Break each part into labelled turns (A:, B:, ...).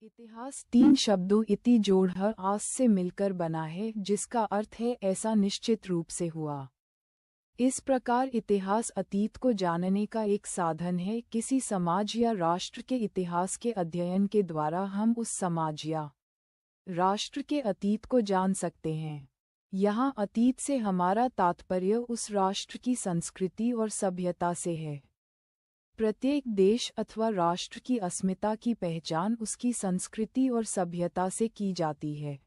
A: इतिहास तीन शब्दों इति जोड़कर आस से मिलकर बना है, जिसका अर्थ है ऐसा निश्चित रूप से हुआ। इस प्रकार इतिहास अतीत को जानने का एक साधन है। किसी समाज या राष्ट्र के इतिहास के अध्ययन के द्वारा हम उस समाज या राष्ट्र के अतीत को जान सकते हैं। यहाँ अतीत से हमारा तात्पर्य उस राष्ट्र की संस्कृति और सभ्यता से है। प्रत्येक देश अथवा राष्ट्र की अस्मिता की पहचान उसकी संस्कृति और सभ्यता से की जाती है।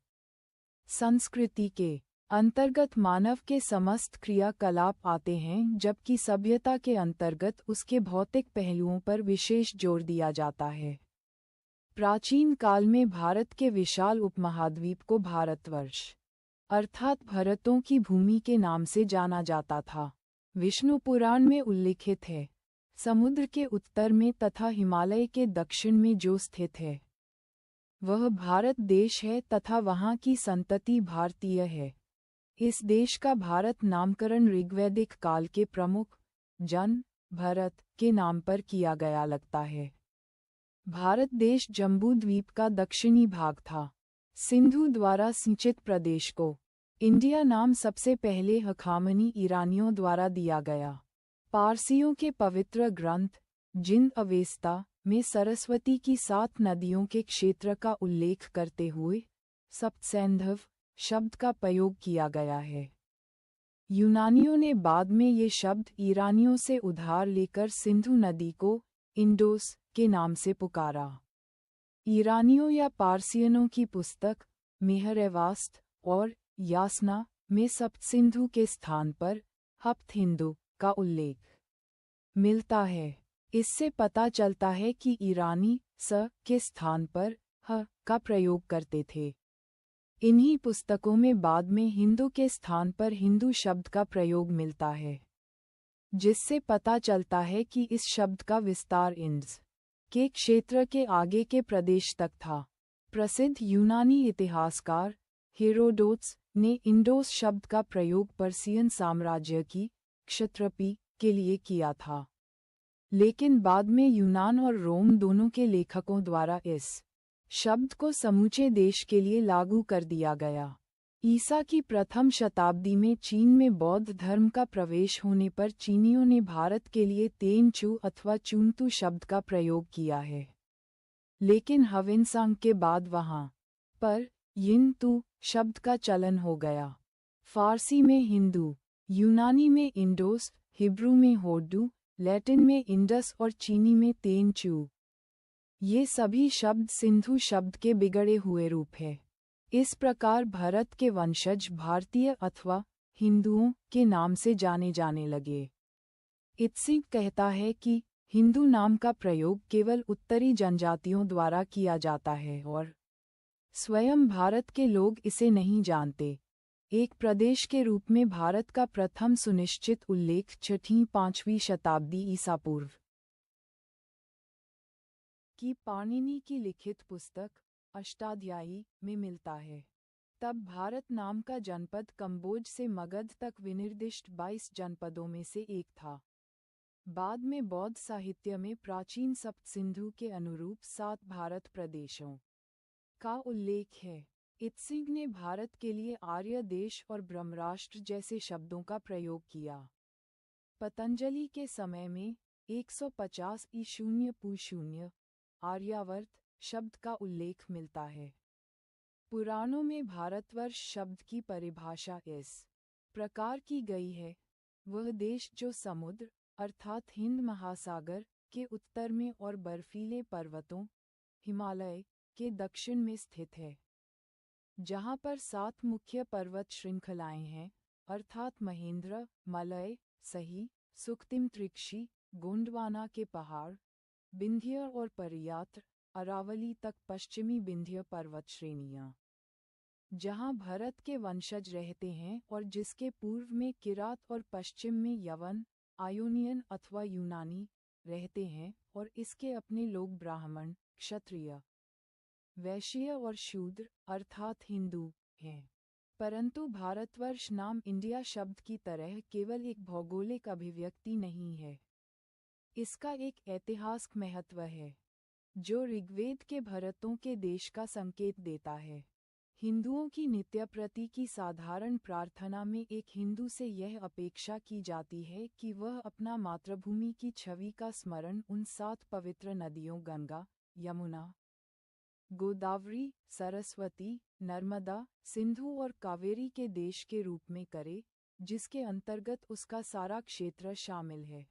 A: संस्कृति के अंतर्गत मानव के समस्त क्रियाकलाप आते हैं, जबकि सभ्यता के अंतर्गत उसके भौतिक पहलुओं पर विशेष जोर दिया जाता है। प्राचीन काल में भारत के विशाल उपमहाद्वीप को भारतवर्ष अर्थात भरतों की भूमि के नाम से जाना जाता था। विष्णु पुराण में उल्लिखित है, समुद्र के उत्तर में तथा हिमालय के दक्षिण में जो स्थित है वह भारत देश है तथा वहाँ की संतति भारतीय है। इस देश का भारत नामकरण ऋग्वैदिक काल के प्रमुख जन भरत के नाम पर किया गया लगता है। भारत देश जम्बूद्वीप का दक्षिणी भाग था। सिंधु द्वारा सिंचित प्रदेश को इंडिया नाम सबसे पहले हखामनी ईरानियों द्वारा दिया गया। पारसियों के पवित्र ग्रंथ जिंद अवेस्ता में सरस्वती की 7 नदियों के क्षेत्र का उल्लेख करते हुए सप्तसैंधव शब्द का प्रयोग किया गया है। यूनानियों ने बाद में ये शब्द ईरानियों से उधार लेकर सिंधु नदी को इंडोस के नाम से पुकारा। ईरानियों या पारसियनों की पुस्तक मेहरेवास्त और यासना में सप्तसिंधु के स्थान पर हप्त हिंदू का उल्लेख मिलता है। इससे पता चलता है कि ईरानी स के स्थान पर ह का प्रयोग करते थे। इन्हीं पुस्तकों में बाद में हिंदू के स्थान पर हिंदू शब्द का प्रयोग मिलता है, जिससे पता चलता है कि इस शब्द का विस्तार इंड्स के क्षेत्र के आगे के प्रदेश तक था। प्रसिद्ध यूनानी इतिहासकार हेरोडोट्स ने इंडोस शब्द का प्रयोग पर्सियन साम्राज्य की क्षत्रपी के लिए किया था, लेकिन बाद में यूनान और रोम दोनों के लेखकों द्वारा इस शब्द को समूचे देश के लिए लागू कर दिया गया। ईसा की प्रथम शताब्दी में चीन में बौद्ध धर्म का प्रवेश होने पर चीनियों ने भारत के लिए तेनचू अथवा चुनतू शब्द का प्रयोग किया है, लेकिन ह्वेनसांग के बाद वहां पर यिनतू शब्द का चलन हो गया। फारसी में हिंदू, यूनानी में इंडोस, हिब्रू में होड्डू, लैटिन में इंडस और चीनी में तेनचू, ये सभी शब्द सिंधु शब्द के बिगड़े हुए रूप है। इस प्रकार भारत के वंशज भारतीय अथवा हिंदुओं के नाम से जाने लगे। इत्सिंग कहता है कि हिंदू नाम का प्रयोग केवल उत्तरी जनजातियों द्वारा किया जाता है और स्वयं भारत के लोग इसे नहीं जानते। एक प्रदेश के रूप में भारत का प्रथम सुनिश्चित उल्लेख 6वीं-5वीं शताब्दी ईसा पूर्व की पाणिनि की लिखित पुस्तक अष्टाध्यायी में मिलता है। तब भारत नाम का जनपद कंबोज से मगध तक विनिर्दिष्ट 22 जनपदों में से एक था। बाद में बौद्ध साहित्य में प्राचीन सप्त सिंधु के अनुरूप 7 भारत प्रदेशों का उल्लेख है। इत्सिंग ने भारत के लिए आर्य देश और ब्रह्मराष्ट्र जैसे शब्दों का प्रयोग किया। पतंजलि के समय में 150 ई.पू. आर्यावर्त शब्द का उल्लेख मिलता है। पुराणों में भारतवर्ष शब्द की परिभाषा इस प्रकार की गई है, वह देश जो समुद्र अर्थात हिंद महासागर के उत्तर में और बर्फीले पर्वतों हिमालय के दक्षिण में स्थित है, जहाँ पर 7 मुख्य पर्वत श्रृंखलाएं हैं, अर्थात महेंद्र, मलय, सही, सुक्तिम त्रिक्षी, गोंडवाना के पहाड़, विंध्य और परियात्र, अरावली तक पश्चिमी विंध्य पर्वत श्रेणियाँ, जहाँ भरत के वंशज रहते हैं और जिसके पूर्व में किरात और पश्चिम में यवन, आयोनियन अथवा यूनानी रहते हैं और इसके अपने लोग ब्राह्मण, क्षत्रिय, वैश्य और शूद्र अर्थात हिंदू हैं। परंतु भारतवर्ष नाम इंडिया शब्द की तरह केवल एक भौगोलिक अभिव्यक्ति नहीं है, इसका एक ऐतिहासिक महत्व है। जो ऋग्वेद के भरतों के देश का संकेत देता है। हिंदुओं की नित्य प्रति की साधारण प्रार्थना में एक हिंदू से यह अपेक्षा की जाती है कि वह अपना मातृभूमि की छवि का स्मरण उन 7 पवित्र नदियों गंगा, यमुना, गोदावरी, सरस्वती, नर्मदा, सिंधु और कावेरी के देश के रूप में करे, जिसके अंतर्गत उसका सारा क्षेत्र शामिल है।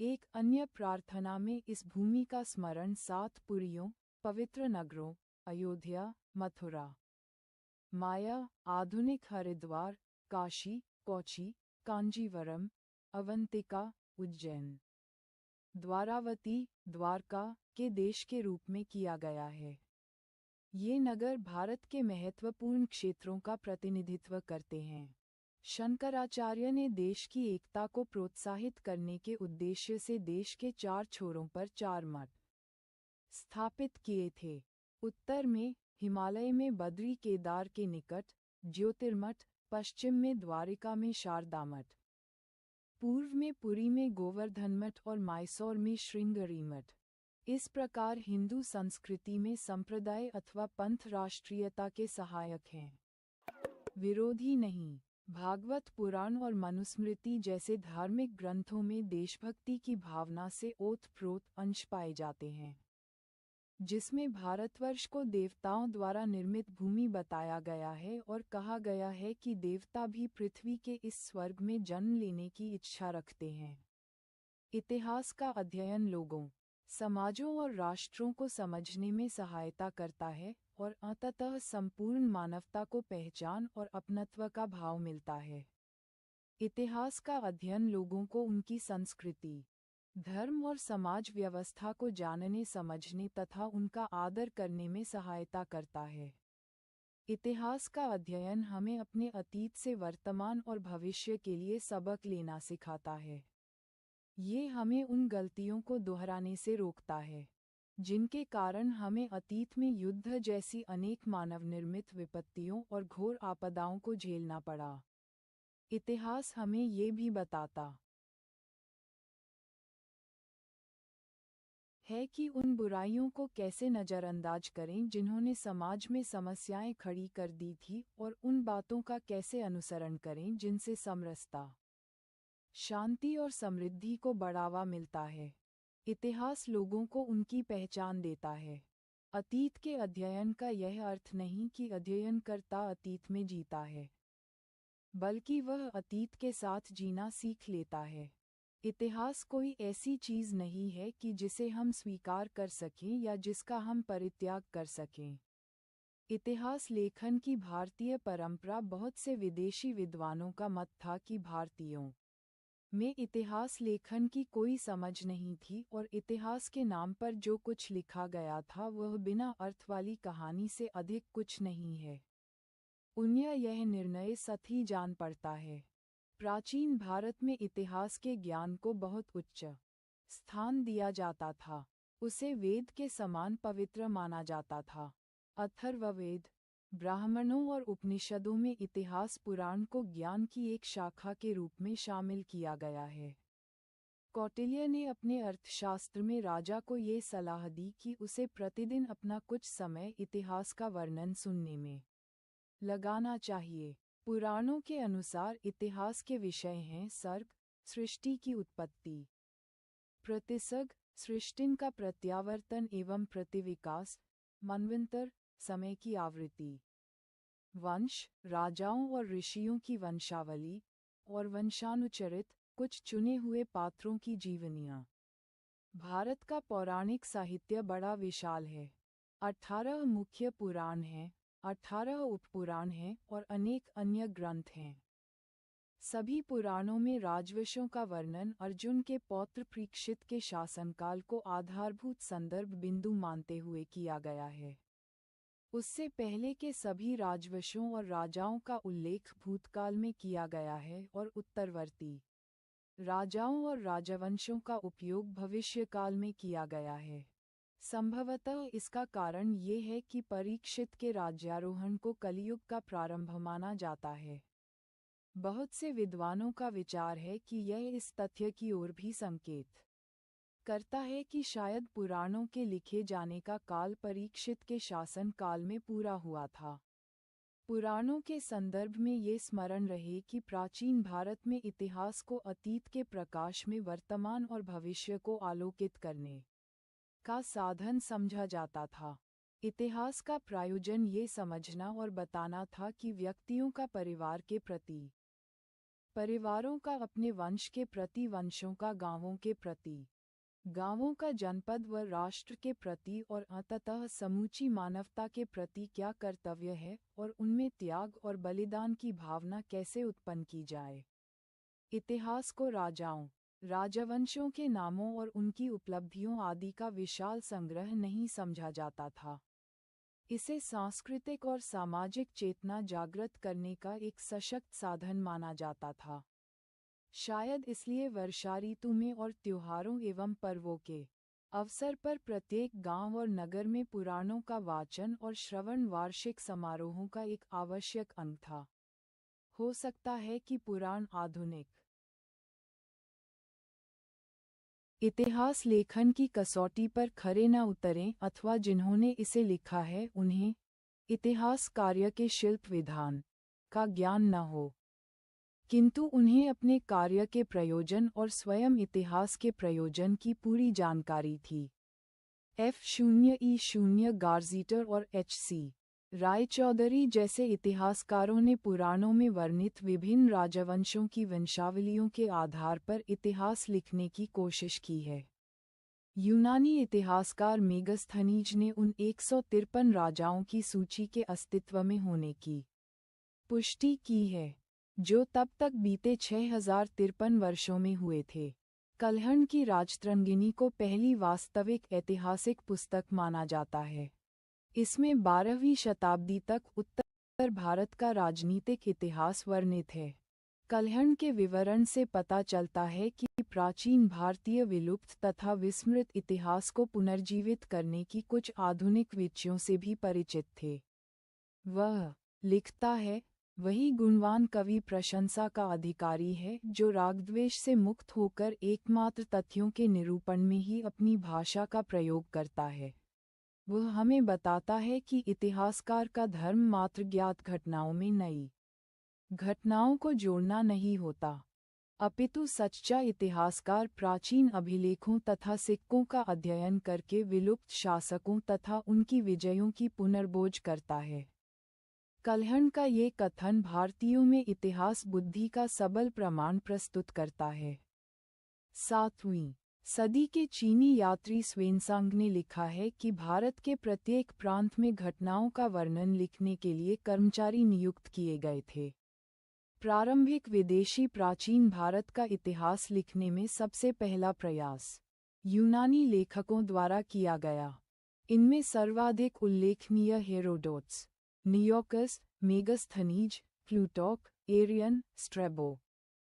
A: एक अन्य प्रार्थना में इस भूमि का स्मरण 7 पुरियों, पवित्र नगरों, अयोध्या, मथुरा, माया, आधुनिक हरिद्वार, काशी, कोची, कांजीवरम, अवंतिका, उज्जैन, द्वारावती, द्वारका के देश के रूप में किया गया है। ये नगर भारत के महत्वपूर्ण क्षेत्रों का प्रतिनिधित्व करते हैं। शंकराचार्य ने देश की एकता को प्रोत्साहित करने के उद्देश्य से देश के 4 छोरों पर 4 मठ स्थापित किए थे। उत्तर में हिमालय में बद्री केदार के निकट ज्योतिर्मठ, पश्चिम में द्वारिका में शारदा मठ, पूर्व में पुरी में गोवर्धन मठ और मैसूर में श्रृंगेरी मठ। इस प्रकार हिंदू संस्कृति में संप्रदाय अथवा पंथ राष्ट्रीयता के सहायक हैं, विरोधी नहीं। भागवत पुराण और मनुस्मृति जैसे धार्मिक ग्रंथों में देशभक्ति की भावना से ओतप्रोत अंश पाए जाते हैं, जिसमें भारतवर्ष को देवताओं द्वारा निर्मित भूमि बताया गया है और कहा गया है कि देवता भी पृथ्वी के इस स्वर्ग में जन्म लेने की इच्छा रखते हैं। इतिहास का अध्ययन लोगों, समाजों और राष्ट्रों को समझने में सहायता करता है और अंततः संपूर्ण मानवता को पहचान और अपनत्व का भाव मिलता है। इतिहास का अध्ययन लोगों को उनकी संस्कृति, धर्म और समाज व्यवस्था को जानने समझने तथा उनका आदर करने में सहायता करता है। इतिहास का अध्ययन हमें अपने अतीत से वर्तमान और भविष्य के लिए सबक लेना सिखाता है। ये हमें उन गलतियों को दोहराने से रोकता है, जिनके कारण हमें अतीत में युद्ध जैसी अनेक मानव निर्मित विपत्तियों और घोर आपदाओं को झेलना पड़ा। इतिहास हमें ये भी बताता है कि उन बुराइयों को कैसे नज़रअंदाज करें जिन्होंने समाज में समस्याएं खड़ी कर दी थी, और उन बातों का कैसे अनुसरण करें जिनसे समरसता, शांति और समृद्धि को बढ़ावा मिलता है। इतिहास लोगों को उनकी पहचान देता है। अतीत के अध्ययन का यह अर्थ नहीं कि अध्ययनकर्ता अतीत में जीता है, बल्कि वह अतीत के साथ जीना सीख लेता है। इतिहास कोई ऐसी चीज़ नहीं है कि जिसे हम स्वीकार कर सकें या जिसका हम परित्याग कर सकें। इतिहास लेखन की भारतीय परंपरा, बहुत से विदेशी विद्वानों का मत था कि भारतीयों में इतिहास लेखन की कोई समझ नहीं थी और इतिहास के नाम पर जो कुछ लिखा गया था वह बिना अर्थ वाली कहानी से अधिक कुछ नहीं है। उन्हें यह निर्णय सत ही जान पड़ता है। प्राचीन भारत में इतिहास के ज्ञान को बहुत उच्च स्थान दिया जाता था। उसे वेद के समान पवित्र माना जाता था। अथर्ववेद, ब्राह्मणों और उपनिषदों में इतिहास पुराण को ज्ञान की एक शाखा के रूप में शामिल किया गया है। कौटिल्य ने अपने अर्थशास्त्र में राजा को ये सलाह दी कि उसे प्रतिदिन अपना कुछ समय इतिहास का वर्णन सुनने में लगाना चाहिए। पुराणों के अनुसार इतिहास के विषय हैं सर्ग, सृष्टि की उत्पत्ति, प्रतिसर्ग, सृष्टि का प्रत्यावर्तन एवं प्रतिविकास, मनवंतर, समय की आवृत्ति, वंश, राजाओं और ऋषियों की वंशावली, और वंशानुचरित, कुछ चुने हुए पात्रों की जीवनियाँ। भारत का पौराणिक साहित्य बड़ा विशाल है। 18 मुख्य पुराण हैं, 18 उपपुराण हैं और अनेक अन्य ग्रंथ हैं। सभी पुराणों में राजवंशों का वर्णन अर्जुन के पौत्र परीक्षित के शासनकाल को आधारभूत संदर्भ बिंदु मानते हुए किया गया है। उससे पहले के सभी राजवंशों और राजाओं का उल्लेख भूतकाल में किया गया है और उत्तरवर्ती राजाओं और राजवंशों का उपयोग भविष्यकाल में किया गया है। संभवतः इसका कारण ये है कि परीक्षित के राज्यारोहण को कलियुग का प्रारंभ माना जाता है। बहुत से विद्वानों का विचार है कि यह इस तथ्य की ओर भी संकेत करता है कि शायद पुराणों के लिखे जाने का काल परीक्षित के शासन काल में पूरा हुआ था। पुराणों के संदर्भ में ये स्मरण रहे कि प्राचीन भारत में इतिहास को अतीत के प्रकाश में वर्तमान और भविष्य को आलोकित करने का साधन समझा जाता था। इतिहास का प्रयोजन ये समझना और बताना था कि व्यक्तियों का परिवार के प्रति, परिवारों का अपने वंश के प्रति, वंशों का गांवों के प्रति, गांवों का जनपद व राष्ट्र के प्रति और अंततः समूची मानवता के प्रति क्या कर्तव्य है और उनमें त्याग और बलिदान की भावना कैसे उत्पन्न की जाए। इतिहास को राजाओं, राजवंशों के नामों और उनकी उपलब्धियों आदि का विशाल संग्रह नहीं समझा जाता था। इसे सांस्कृतिक और सामाजिक चेतना जागृत करने का एक सशक्त साधन माना जाता था। शायद इसलिए वर्षा ऋतु में और त्योहारों एवं पर्वों के अवसर पर प्रत्येक गांव और नगर में पुराणों का वाचन और श्रवण वार्षिक समारोहों का एक आवश्यक अंग था। हो सकता है कि पुराण आधुनिक इतिहास लेखन की कसौटी पर खरे न उतरें, अथवा जिन्होंने इसे लिखा है उन्हें इतिहास कार्य के शिल्प विधान का ज्ञान न हो, किंतु उन्हें अपने कार्य के प्रयोजन और स्वयं इतिहास के प्रयोजन की पूरी जानकारी थी। F0E0 गार्जीटर और H.C. रायचौधरी जैसे इतिहासकारों ने पुराणों में वर्णित विभिन्न राजवंशों की वंशावलियों के आधार पर इतिहास लिखने की कोशिश की है। यूनानी इतिहासकार मेगस्थनीज ने उन 153 राजाओं की सूची के अस्तित्व में होने की पुष्टि की है, जो तब तक बीते 6053 वर्षों में हुए थे। कल्हण की राजतरंगिणी को पहली वास्तविक ऐतिहासिक पुस्तक माना जाता है। इसमें 12वीं शताब्दी तक उत्तर भारत का राजनीतिक इतिहास वर्णित है। कल्हण के विवरण से पता चलता है कि प्राचीन भारतीय विलुप्त तथा विस्मृत इतिहास को पुनर्जीवित करने की कुछ आधुनिक विधियों से भी परिचित थे। वह लिखता है, वही गुणवान कवि प्रशंसा का अधिकारी है जो रागद्वेष से मुक्त होकर एकमात्र तथ्यों के निरूपण में ही अपनी भाषा का प्रयोग करता है। वह हमें बताता है कि इतिहासकार का धर्म मात्र ज्ञात घटनाओं में नई घटनाओं को जोड़ना नहीं होता, अपितु सच्चा इतिहासकार प्राचीन अभिलेखों तथा सिक्कों का अध्ययन करके विलुप्त शासकों तथा उनकी विजयों की पुनर्बोझ करता है। कल्हण का ये कथन भारतीयों में इतिहास बुद्धि का सबल प्रमाण प्रस्तुत करता है। 7वीं सदी के चीनी यात्री स्वेनसांग ने लिखा है कि भारत के प्रत्येक प्रांत में घटनाओं का वर्णन लिखने के लिए कर्मचारी नियुक्त किए गए थे। प्रारंभिक विदेशी प्राचीन भारत का इतिहास लिखने में सबसे पहला प्रयास यूनानी लेखकों द्वारा किया गया। इनमें सर्वाधिक उल्लेखनीय Herodotus, Nearchus, Megasthenes, Plutarch, Arrian, Strabo,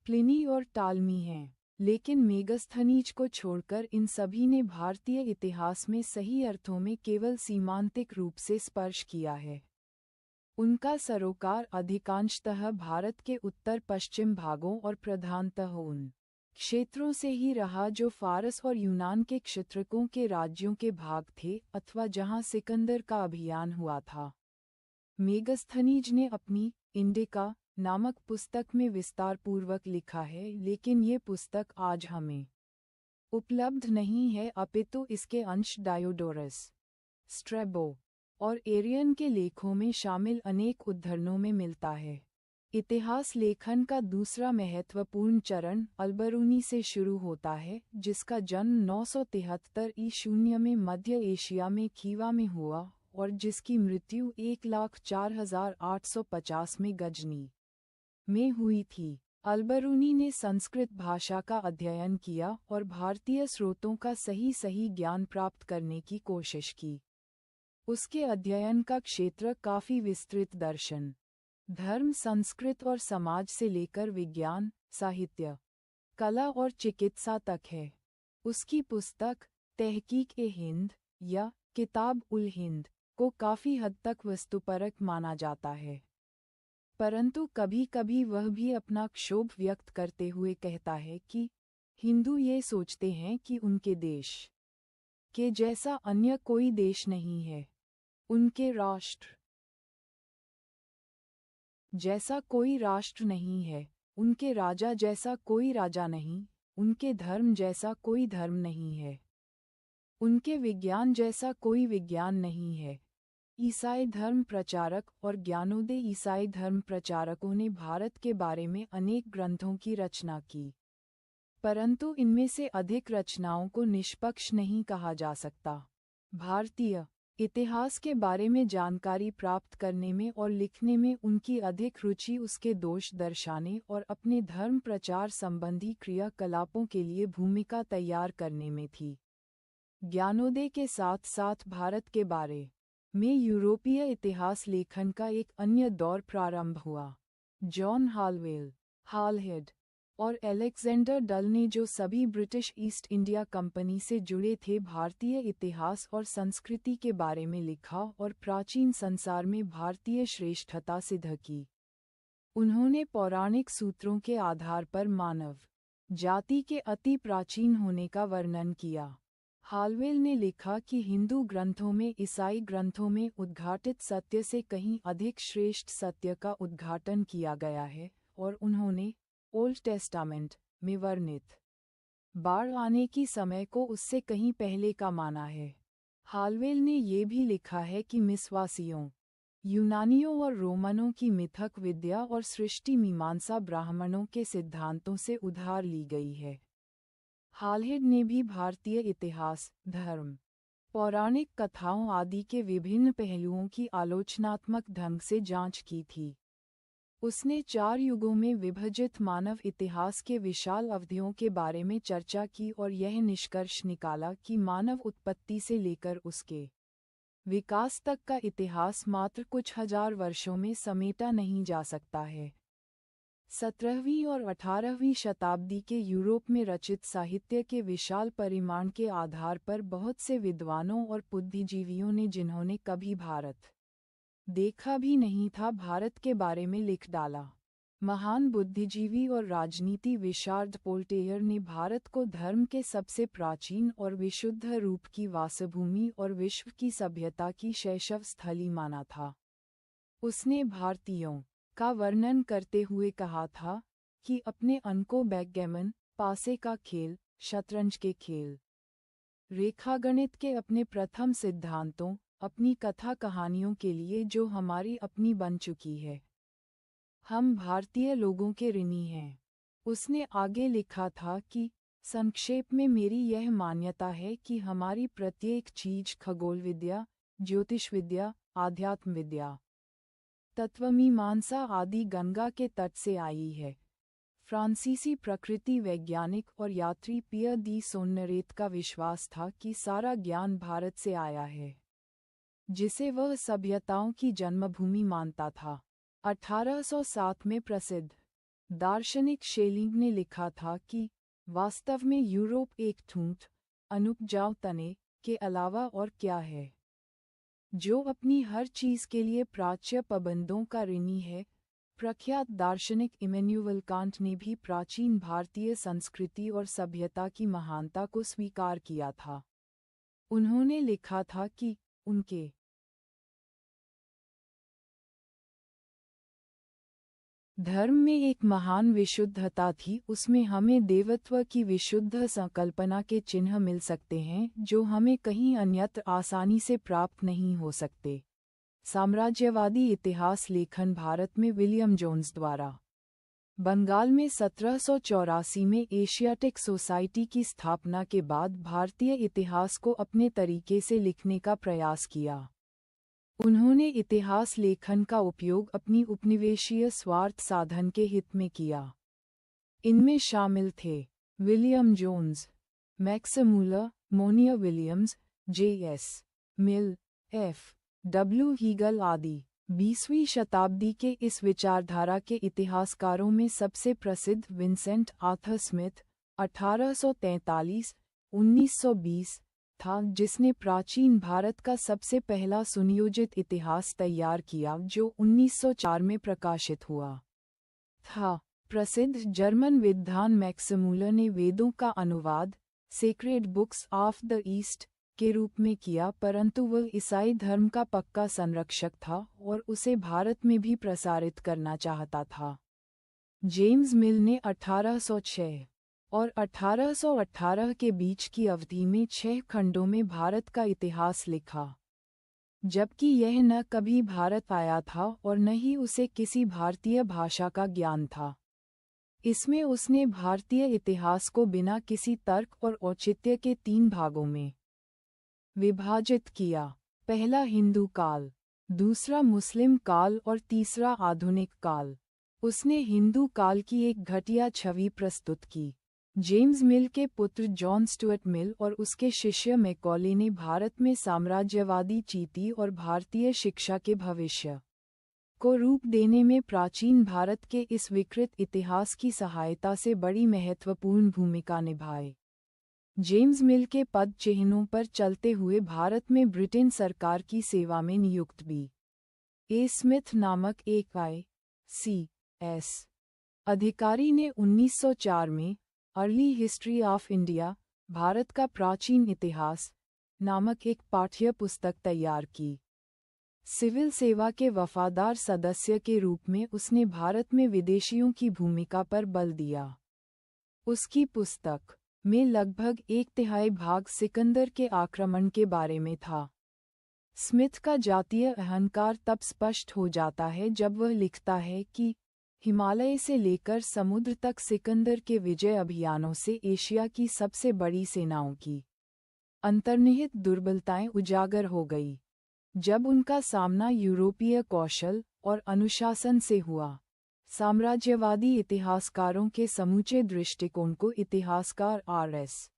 A: Pliny और टालमी हैं। लेकिन मेगस्थनीज को छोड़कर इन सभी ने भारतीय इतिहास में सही अर्थों में केवल सीमांतिक रूप से स्पर्श किया है। उनका सरोकार अधिकांशतः भारत के उत्तर पश्चिम भागों और प्रधानतः उन क्षेत्रों से ही रहा जो फारस और यूनान के क्षत्रकों के राज्यों के भाग थे अथवा जहां सिकंदर का अभियान हुआ था। मेगस्थनीज ने अपनी इंडिका नामक पुस्तक में विस्तारपूर्वक लिखा है, लेकिन ये पुस्तक आज हमें उपलब्ध नहीं है, अपितु इसके अंश डायोडोरस, स्ट्रैबो और एरियन के लेखों में शामिल अनेक उद्धरणों में मिलता है। इतिहास लेखन का दूसरा महत्वपूर्ण चरण अलबरूनी से शुरू होता है, जिसका जन्म 973 ई.शून्य में मध्य एशिया में खीवा में हुआ और जिसकी मृत्यु 1,04,850 में गजनी में हुई थी। अलबरूनी ने संस्कृत भाषा का अध्ययन किया और भारतीय स्रोतों का सही ज्ञान प्राप्त करने की कोशिश की। उसके अध्ययन का क्षेत्र काफी विस्तृत दर्शन, धर्म, संस्कृत और समाज से लेकर विज्ञान, साहित्य, कला और चिकित्सा तक है। उसकी पुस्तक तहकीक-ए-हिंद या किताब-उल-हिंद को काफी हद तक वस्तुपरक माना जाता है, परंतु कभी-कभी वह भी अपना क्षोभ व्यक्त करते हुए कहता है कि हिंदू ये सोचते हैं कि उनके देश के जैसा अन्य कोई देश नहीं है, उनके राष्ट्र जैसा कोई राष्ट्र नहीं है, उनके राजा जैसा कोई राजा नहीं, उनके धर्म जैसा कोई धर्म नहीं है, उनके विज्ञान जैसा कोई विज्ञान नहीं है। ईसाई धर्म प्रचारक और ज्ञानोदय ईसाई धर्म प्रचारकों ने भारत के बारे में अनेक ग्रंथों की रचना की, परंतु इनमें से अधिक रचनाओं को निष्पक्ष नहीं कहा जा सकता। भारतीय इतिहास के बारे में जानकारी प्राप्त करने में और लिखने में उनकी अधिक रुचि उसके दोष दर्शाने और अपने धर्म प्रचार संबंधी क्रियाकलापों के लिए भूमिका तैयार करने में थी। ज्ञानोदय के साथ साथ भारत के बारे में यूरोपीय इतिहास लेखन का एक अन्य दौर प्रारंभ हुआ। जॉन हालहेड और अलेक्जेंडर डल ने, जो सभी ब्रिटिश ईस्ट इंडिया कंपनी से जुड़े थे, भारतीय इतिहास और संस्कृति के बारे में लिखा और प्राचीन संसार में भारतीय श्रेष्ठता सिद्ध की। उन्होंने पौराणिक सूत्रों के आधार पर मानव जाति के अति प्राचीन होने का वर्णन किया। हालवेल ने लिखा कि हिंदू ग्रंथों में ईसाई ग्रंथों में उद्घाटित सत्य से कहीं अधिक श्रेष्ठ सत्य का उद्घाटन किया गया है, और उन्होंने ओल्ड टेस्टामेंट में वर्णित बाढ़ आने की समय को उससे कहीं पहले का माना है। हालवेल ने ये भी लिखा है कि मिस्वासियों, यूनानियों और रोमनों की मिथक विद्या और सृष्टि मीमांसा ब्राह्मणों के सिद्धांतों से उधार ली गई है। हालहेड ने भी भारतीय इतिहास, धर्म, पौराणिक कथाओं आदि के विभिन्न पहलुओं की आलोचनात्मक ढंग से जांच की थी। उसने 4 युगों में विभाजित मानव इतिहास के विशाल अवधियों के बारे में चर्चा की और यह निष्कर्ष निकाला कि मानव उत्पत्ति से लेकर उसके विकास तक का इतिहास मात्र कुछ हजार वर्षों में समेटा नहीं जा सकता है। 17वीं और 18वीं शताब्दी के यूरोप में रचित साहित्य के विशाल परिमाण के आधार पर बहुत से विद्वानों और बुद्धिजीवियों ने, जिन्होंने कभी भारत देखा भी नहीं था, भारत के बारे में लिख डाला। महान बुद्धिजीवी और राजनीति विशारद वोल्टेयर ने भारत को धर्म के सबसे प्राचीन और विशुद्ध रूप की वासभूमि और विश्व की सभ्यता की शैशव स्थली माना था। उसने भारतीयों का वर्णन करते हुए कहा था कि अपने अनको बैकगैमन, पासे का खेल, शतरंज के खेल, रेखागणित के अपने प्रथम सिद्धांतों, अपनी कथा कहानियों के लिए जो हमारी अपनी बन चुकी है, हम भारतीय लोगों के ऋणी हैं। उसने आगे लिखा था कि संक्षेप में मेरी यह मान्यता है कि हमारी प्रत्येक चीज खगोल विद्या, ज्योतिष विद्या, आध्यात्म विद्या, तत्वमीमांसा आदि गंगा के तट से आई है। फ्रांसीसी प्रकृति वैज्ञानिक और यात्री पियर दी सोन्नरेत का विश्वास था कि सारा ज्ञान भारत से आया है, जिसे वह सभ्यताओं की जन्मभूमि मानता था। 1807 में प्रसिद्ध दार्शनिक शेलिंग ने लिखा था कि वास्तव में यूरोप एक ठूंठ अनुपजाऊ तने के अलावा और क्या है, जो अपनी हर चीज के लिए प्राच्य पाबंदों का ऋणी है। प्रख्यात दार्शनिक इमैनुअल कांट ने भी प्राचीन भारतीय संस्कृति और सभ्यता की महानता को स्वीकार किया था। उन्होंने लिखा था कि उनके धर्म में एक महान विशुद्धता थी, उसमें हमें देवत्व की विशुद्ध संकल्पना के चिन्ह मिल सकते हैं जो हमें कहीं अन्यत्र आसानी से प्राप्त नहीं हो सकते। साम्राज्यवादी इतिहास लेखन भारत में विलियम जोन्स द्वारा बंगाल में 1784 में एशियाटिक सोसाइटी की स्थापना के बाद भारतीय इतिहास को अपने तरीके से लिखने का प्रयास किया। उन्होंने इतिहास लेखन का उपयोग अपनी उपनिवेशीय स्वार्थ साधन के हित में किया। इनमें शामिल थे William Jones, Max Muller, Monier Williams, J.S. Mill, F.W. Hegel आदि। 20वीं शताब्दी के इस विचारधारा के इतिहासकारों में सबसे प्रसिद्ध विंसेंट आर्थर स्मिथ 1843-1920 था, जिसने प्राचीन भारत का सबसे पहला सुनियोजित इतिहास तैयार किया जो 1904 में प्रकाशित हुआ था। प्रसिद्ध जर्मन विद्वान मैक्स मूलर ने वेदों का अनुवाद sacred books of the east के रूप में किया, परंतु वह ईसाई धर्म का पक्का संरक्षक था और उसे भारत में भी प्रसारित करना चाहता था। जेम्स मिल ने 1806 और 1818 के बीच की अवधि में 6 खंडों में भारत का इतिहास लिखा, जबकि यह न कभी भारत आया था और न ही उसे किसी भारतीय भाषा का ज्ञान था। इसमें उसने भारतीय इतिहास को बिना किसी तर्क और औचित्य के 3 भागों में विभाजित किया। पहला हिंदू काल, दूसरा मुस्लिम काल और तीसरा आधुनिक काल। उसने हिंदू काल की एक घटिया छवि प्रस्तुत की। जेम्स मिल के पुत्र जॉन स्टुअर्ट मिल और उसके शिष्य मैकॉले ने भारत में साम्राज्यवादी नीति और भारतीय शिक्षा के भविष्य को रूप देने में प्राचीन भारत के इस विकृत इतिहास की सहायता से बड़ी महत्वपूर्ण भूमिका निभाई। जेम्स मिल के पद चिन्हों पर चलते हुए भारत में ब्रिटेन सरकार की सेवा में नियुक्त बी.ए. स्मिथ नामक एक I.C.S. अधिकारी ने 1904 में early history of India, Bharat का प्राचीन इतिहास नामक एक पाठ्य पुस्तक तैयार की। सिविल सेवा के वफादार सदस्य के रूप में उसने भारत में विदेशियों की भूमिका पर बल दिया। उसकी पुस्तक में लगभग 1/3 भाग सिकंदर के आक्रमण के बारे में था। स्मिथ का जातीय अहंकार तब स्पष्ट हो जाता है जब वह लिखता है कि हिमालय से लेकर समुद्र तक सिकंदर के विजय अभियानों से एशिया की सबसे बड़ी सेनाओं की अंतर्निहित दुर्बलताएं उजागर हो गई। जब उनका सामना यूरोपीय कौशल और अनुशासन से हुआ, साम्राज्यवादी इतिहासकारों के समूचे दृष्टिकोण को इतिहासकार R.S.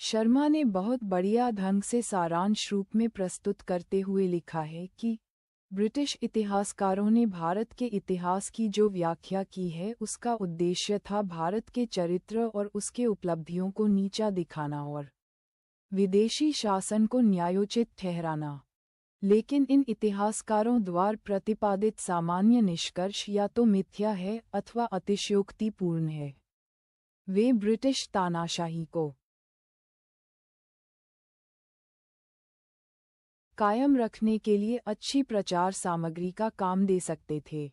A: शर्मा ने बहुत बढ़िया ढंग से सारांश रूप में प्रस्तुत करते हुए लिखा है कि ब्रिटिश इतिहासकारों ने भारत के इतिहास की जो व्याख्या की है उसका उद्देश्य था भारत के चरित्र और उसके उपलब्धियों को नीचा दिखाना और विदेशी शासन को न्यायोचित ठहराना। लेकिन इन इतिहासकारों द्वारा प्रतिपादित सामान्य निष्कर्ष या तो मिथ्या है अथवा अतिशयोक्तिपूर्ण है। वे ब्रिटिश तानाशाही को कायम रखने के लिए अच्छी प्रचार सामग्री का काम दे सकते थे।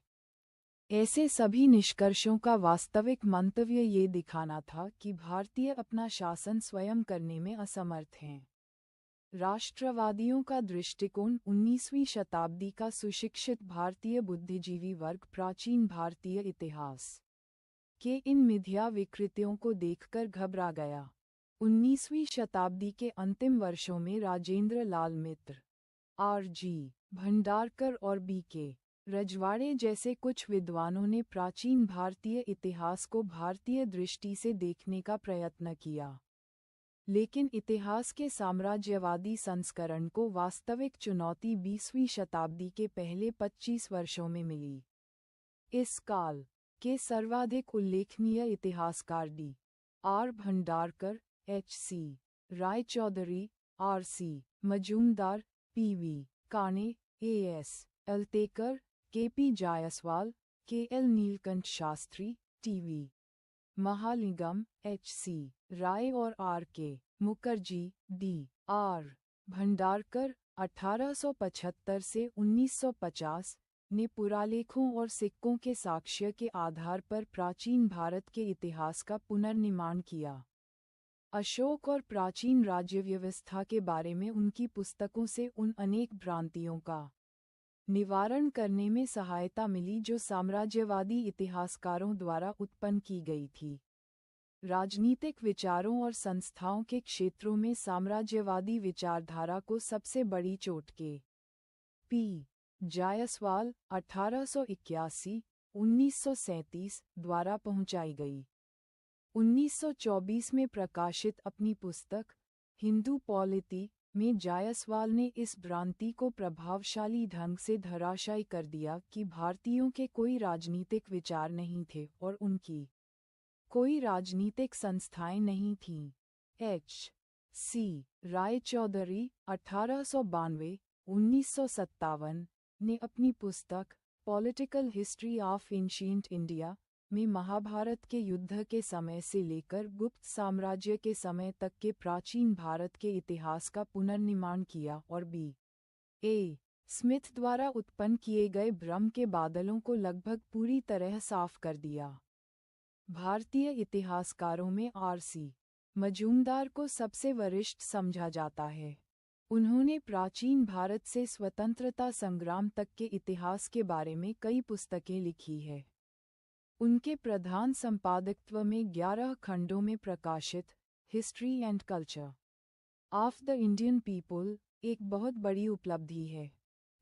A: ऐसे सभी निष्कर्षों का वास्तविक मंतव्य ये दिखाना था कि भारतीय अपना शासन स्वयं करने में असमर्थ हैं। राष्ट्रवादियों का दृष्टिकोण 19वीं शताब्दी का सुशिक्षित भारतीय बुद्धिजीवी वर्ग प्राचीन भारतीय इतिहास के इन मिथ्या विकृतियों को देखकर घबरा गया। 19वीं शताब्दी के अंतिम वर्षों में राजेंद्र लाल मित्र, R.G. भंडारकर और B.K. रजवाड़े जैसे कुछ विद्वानों ने प्राचीन भारतीय इतिहास को भारतीय दृष्टि से देखने का प्रयत्न किया, लेकिन इतिहास के साम्राज्यवादी संस्करण को वास्तविक चुनौती 20वीं शताब्दी के पहले 25 वर्षों में मिली। इस काल के सर्वाधिक उल्लेखनीय इतिहासकार D.R. Bhandarkar, H.C. Raychaudhuri, R.C. Majumdar, P.V. Kane, A.S. Altekar, K.P. Jaiswal, K.L. Neelkanth Shastri, T.V. Mahalingam, H.C. राय और R.K. मुखर्जी। D.R. भंडारकर 1875 से 1950 ने पुरालेखों और सिक्कों के साक्ष्य के आधार पर प्राचीन भारत के इतिहास का पुनर्निर्माण किया। अशोक और प्राचीन राज्य व्यवस्था के बारे में उनकी पुस्तकों से उन अनेक भ्रांतियों का निवारण करने में सहायता मिली जो साम्राज्यवादी इतिहासकारों द्वारा उत्पन्न की गई थी। राजनीतिक विचारों और संस्थाओं के क्षेत्रों में साम्राज्यवादी विचारधारा को सबसे बड़ी चोट के P. जायसवाल 1881-1937 द्वारा पहुंचाई गई। 1924 में प्रकाशित अपनी पुस्तक हिंदू पॉलिटी में जायसवाल ने इस भ्रांति को प्रभावशाली ढंग से धराशायी कर दिया कि भारतीयों के कोई राजनीतिक विचार नहीं थे और उनकी कोई राजनीतिक संस्थाएं नहीं थीं। H.C. रायचौधरी 1892-1957 ने अपनी पुस्तक political history of ancient India में महाभारत के युद्ध के समय से लेकर गुप्त साम्राज्य के समय तक के प्राचीन भारत के इतिहास का पुनर्निर्माण किया और B.A. स्मिथ द्वारा उत्पन्न किए गए भ्रम के बादलों को लगभग पूरी तरह साफ कर दिया। भारतीय इतिहासकारों में R.C. मजूमदार को सबसे वरिष्ठ समझा जाता है। उन्होंने प्राचीन भारत से स्वतंत्रता संग्राम तक के इतिहास के बारे में कई पुस्तकें लिखी है। उनके प्रधान संपादकत्व में 11 खंडों में प्रकाशित history and culture of the Indian people एक बहुत बड़ी उपलब्धि है।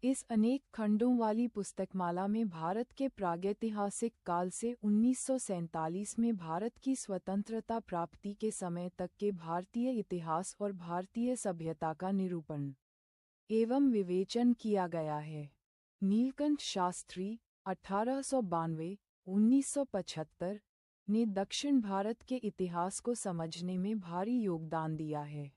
A: इस अनेक खंडों वाली पुस्तकमाला में भारत के प्रागैतिहासिक काल से 1947 में भारत की स्वतंत्रता प्राप्ति के समय तक के भारतीय इतिहास और भारतीय सभ्यता का निरूपण एवं विवेचन किया गया है। नीलकंठ शास्त्री 1892-1975 ने दक्षिण भारत के इतिहास को समझने में भारी योगदान दिया है।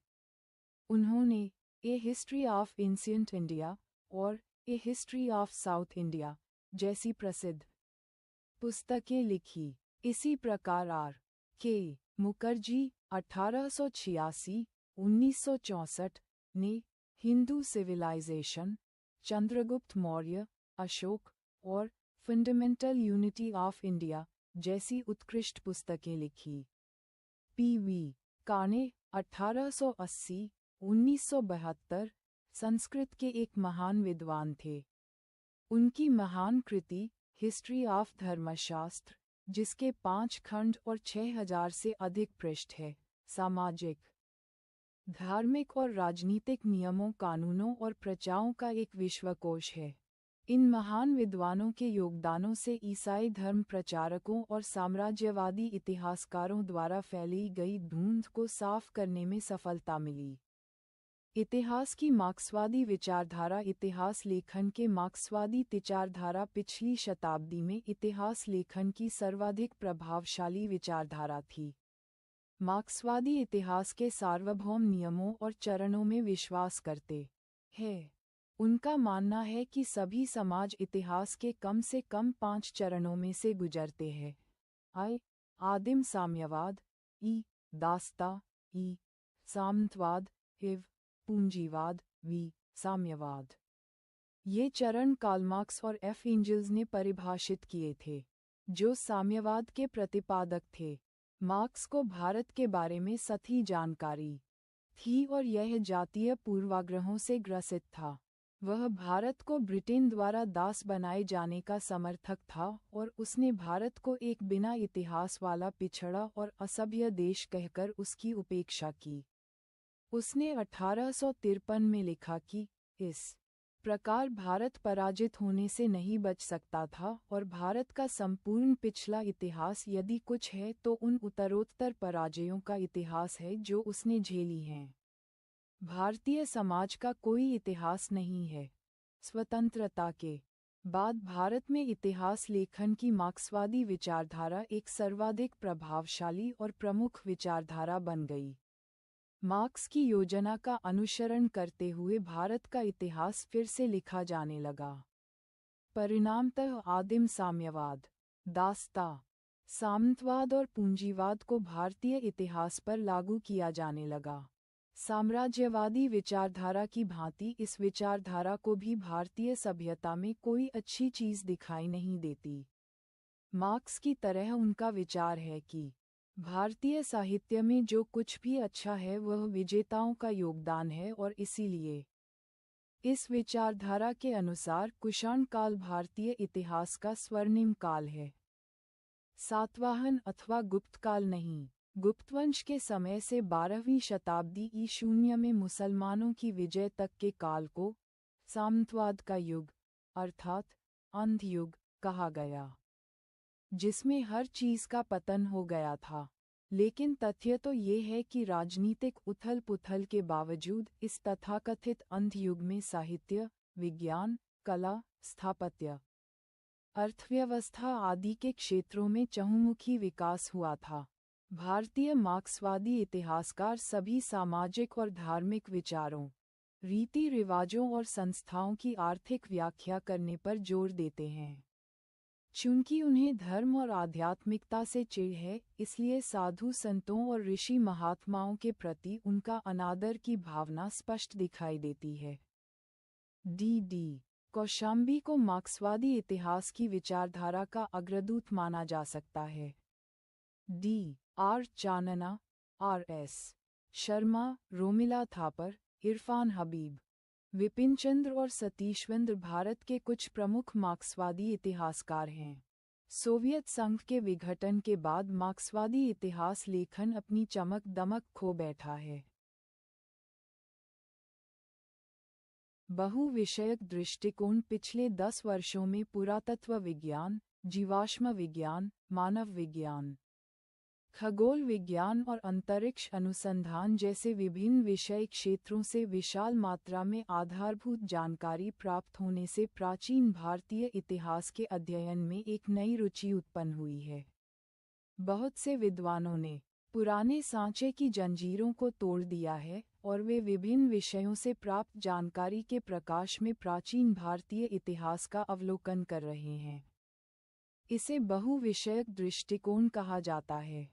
A: उन्होंने ए हिस्ट्री ऑफ एंशिएंट इंडिया और ए हिस्ट्री ऑफ साउथ इंडिया जैसी प्रसिद्ध पुस्तकें लिखी। इसी प्रकार R.K. मुखर्जी 1886-1964 ने हिंदू सिविलाइजेशन, चंद्रगुप्त मौर्य, अशोक और फंडामेंटल यूनिटी ऑफ इंडिया जैसी उत्कृष्ट पुस्तकें लिखी। P.V. काने 1880-1972 संस्कृत के एक महान विद्वान थे। उनकी महान कृति हिस्ट्री ऑफ धर्मशास्त्र, जिसके 5 खंड और 6000 से अधिक पृष्ठ है, सामाजिक, धार्मिक और राजनीतिक नियमों, कानूनों और प्रचारों का एक विश्वकोश है। इन महान विद्वानों के योगदानों से ईसाई धर्म प्रचारकों और साम्राज्यवादी इतिहासकारों द्वारा फैली गई धुंध को साफ करने में सफलता मिली। इतिहास की मार्क्सवादी विचारधारा इतिहास लेखन के मार्क्सवादी विचारधारा पिछली शताब्दी में इतिहास लेखन की सर्वाधिक प्रभावशाली विचारधारा थी। मार्क्सवादी इतिहास के सार्वभौम नियमों और चरणों में विश्वास करते हैं। उनका मानना है कि सभी समाज इतिहास के कम से कम 5 चरणों में से गुजरते हैं। आदिम साम्यवाद, दास्ता, सामंतवाद, पूंजीवाद, साम्यवाद। ये चरण कार्ल मार्क्स और F. एंजल्स ने परिभाषित किए थे, जो साम्यवाद के प्रतिपादक थे। मार्क्स को भारत के बारे में सही जानकारी थी और यह जातीय पूर्वाग्रहों से ग्रसित था। वह भारत को ब्रिटेन द्वारा दास बनाए जाने का समर्थक था और उसने भारत को एक बिना इतिहास वाला पिछड़ा और असभ्य देश कहकर उसकी उपेक्षा की। उसने 1853 में लिखा कि इस प्रकार भारत पराजित होने से नहीं बच सकता था और भारत का संपूर्ण पिछला इतिहास यदि कुछ है तो उन उत्तरोत्तर पराजयों का इतिहास है जो उसने झेली हैं। भारतीय समाज का कोई इतिहास नहीं है। स्वतंत्रता के बाद भारत में इतिहास लेखन की मार्क्सवादी विचारधारा एक सर्वाधिक प्रभावशाली और प्रमुख विचारधारा बन गई। मार्क्स की योजना का अनुसरण करते हुए भारत का इतिहास फिर से लिखा जाने लगा। परिणामतः आदिम साम्यवाद, दास्ता, सामंतवाद और पूंजीवाद को भारतीय इतिहास पर लागू किया जाने लगा। साम्राज्यवादी विचारधारा की भांति इस विचारधारा को भी भारतीय सभ्यता में कोई अच्छी चीज दिखाई नहीं देती। मार्क्स की तरह उनका विचार है कि भारतीय साहित्य में जो कुछ भी अच्छा है वह विजेताओं का योगदान है और इसीलिए इस विचारधारा के अनुसार कुषाण काल भारतीय इतिहास का स्वर्णिम काल है। सातवाहन अथवा गुप्त काल नहीं। गुप्तवंश के समय से 12वीं शताब्दी ईसा में मुसलमानों की विजय तक के काल को सामंतवाद का युग अर्थात अंधयुग कहा गया, जिसमें हर चीज का पतन हो गया था। लेकिन तथ्य तो ये है कि राजनीतिक उथल-पुथल के बावजूद इस तथाकथित अंधयुग में साहित्य, विज्ञान, कला, स्थापत्य, अर्थव्यवस्था आदि के क्षेत्रों में चहुमुखी विकास हुआ था। भारतीय मार्क्सवादी इतिहासकार सभी सामाजिक और धार्मिक विचारों, रीति रिवाजों और संस्थाओं की आर्थिक व्याख्या करने पर जोर देते हैं। चूंकि उन्हें धर्म और आध्यात्मिकता से चिढ़ है, इसलिए साधु संतों और ऋषि महात्माओं के प्रति उनका अनादर की भावना स्पष्ट दिखाई देती है। डी कौशाम्बी को मार्क्सवादी इतिहास की विचारधारा का अग्रदूत माना जा सकता है। R Chanana, R S. शर्मा, रोमिला थापर, इरफान हबीब, विपिन चंद्र और सतीशचंद्र भारत के कुछ प्रमुख मार्क्सवादी इतिहासकार हैं। सोवियत संघ के विघटन के बाद मार्क्सवादी इतिहास लेखन अपनी चमक दमक खो बैठा है। बहुविषयक दृष्टिकोण पिछले 10 वर्षों में पुरातत्व विज्ञान, जीवाश्म विज्ञान, मानव विज्ञान, खगोल विज्ञान और अंतरिक्ष अनुसंधान जैसे विभिन्न विषय क्षेत्रों से विशाल मात्रा में आधारभूत जानकारी प्राप्त होने से प्राचीन भारतीय इतिहास के अध्ययन में एक नई रुचि उत्पन्न हुई है। बहुत से विद्वानों ने पुराने सांचे की जंजीरों को तोड़ दिया है और वे विभिन्न विषयों से प्राप्त जानकारी के प्रकाश में प्राचीन भारतीय इतिहास का अवलोकन कर रहे हैं। इसे बहुविषयक दृष्टिकोण कहा जाता है।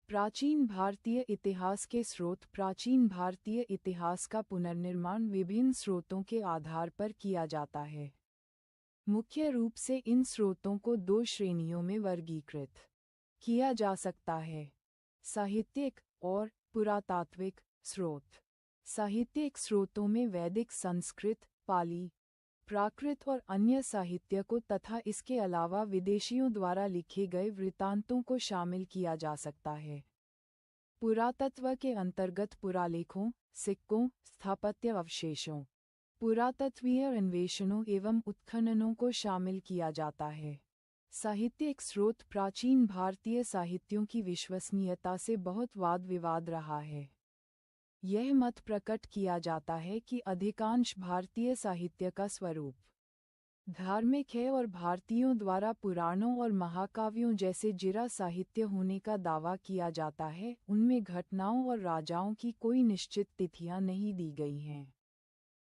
A: प्राचीन भारतीय इतिहास के स्रोत प्राचीन भारतीय इतिहास का पुनर्निर्माण विभिन्न स्रोतों के आधार पर किया जाता है। मुख्य रूप से इन स्रोतों को 2 श्रेणियों में वर्गीकृत किया जा सकता है: साहित्यिक और पुरातात्विक स्रोत। साहित्यिक स्रोतों में वैदिक, संस्कृत, पाली, प्राकृत और अन्य साहित्य को तथा इसके अलावा विदेशियों द्वारा लिखे गए वृत्तांतों को शामिल किया जा सकता है। पुरातत्व के अंतर्गत पुरालेखों, सिक्कों, स्थापत्य अवशेषों, पुरातत्वीय अन्वेषणों एवं उत्खननों को शामिल किया जाता है। साहित्यिक स्रोत प्राचीन भारतीय साहित्यों की विश्वसनीयता से बहुत वाद विवाद रहा है। यह मत प्रकट किया जाता है कि अधिकांश भारतीय साहित्य का स्वरूप धार्मिक है और भारतीयों द्वारा पुराणों और महाकाव्यों जैसे जिरा साहित्य होने का दावा किया जाता है। उनमें घटनाओं और राजाओं की कोई निश्चित तिथियां नहीं दी गई हैं।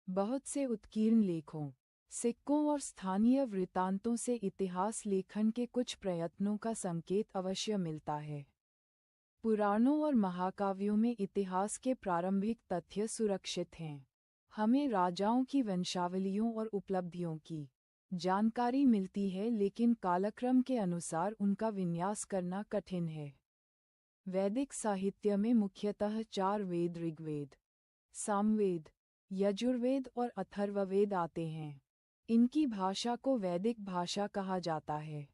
A: बहुत से उत्कीर्ण लेखों, सिक्कों और स्थानीय वृत्तांतों से इतिहास लेखन के कुछ प्रयत्नों का संकेत अवश्य मिलता है। पुराणों और महाकाव्यों में इतिहास के प्रारंभिक तथ्य सुरक्षित हैं। हमें राजाओं की वंशावलियों और उपलब्धियों की जानकारी मिलती है, लेकिन कालक्रम के अनुसार उनका विन्यास करना कठिन है। वैदिक साहित्य में मुख्यतः 4 वेद ऋग्वेद, सामवेद, यजुर्वेद और अथर्ववेद आते हैं। इनकी भाषा को वैदिक भाषा कहा जाता है।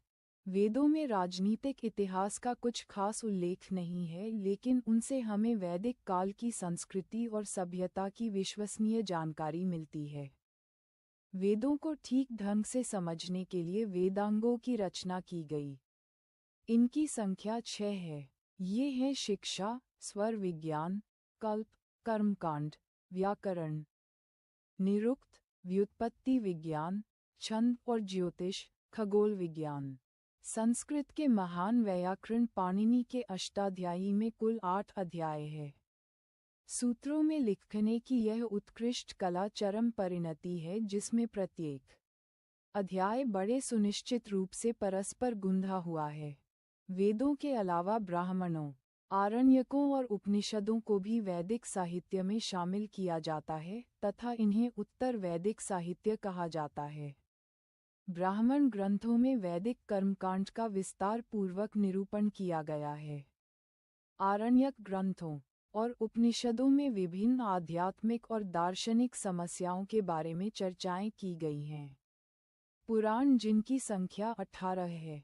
A: वेदों में राजनीतिक इतिहास का कुछ खास उल्लेख नहीं है, लेकिन उनसे हमें वैदिक काल की संस्कृति और सभ्यता की विश्वसनीय जानकारी मिलती है। वेदों को ठीक ढंग से समझने के लिए वेदांगों की रचना की गई। इनकी संख्या 6 है। ये हैं शिक्षा, स्वर विज्ञान, कल्प, कर्मकांड, व्याकरण, निरुक्त, व्युत्पत्ति विज्ञान, छंद और ज्योतिष, खगोल विज्ञान। संस्कृत के महान वैयाकरण पाणिनि के अष्टाध्यायी में कुल 8 अध्याय है। सूत्रों में लिखने की यह उत्कृष्ट कला चरम परिणति है, जिसमें प्रत्येक अध्याय बड़े सुनिश्चित रूप से परस्पर गुंथा हुआ है। वेदों के अलावा ब्राह्मणों, आरण्यकों और उपनिषदों को भी वैदिक साहित्य में शामिल किया जाता है तथा इन्हें उत्तर वैदिक साहित्य कहा जाता है। ब्राह्मण ग्रंथों में वैदिक कर्मकांड का विस्तार पूर्वक निरूपण किया गया है। आरण्यक ग्रंथों और उपनिषदों में विभिन्न आध्यात्मिक और दार्शनिक समस्याओं के बारे में चर्चाएं की गई हैं। पुराण, जिनकी संख्या 18 है,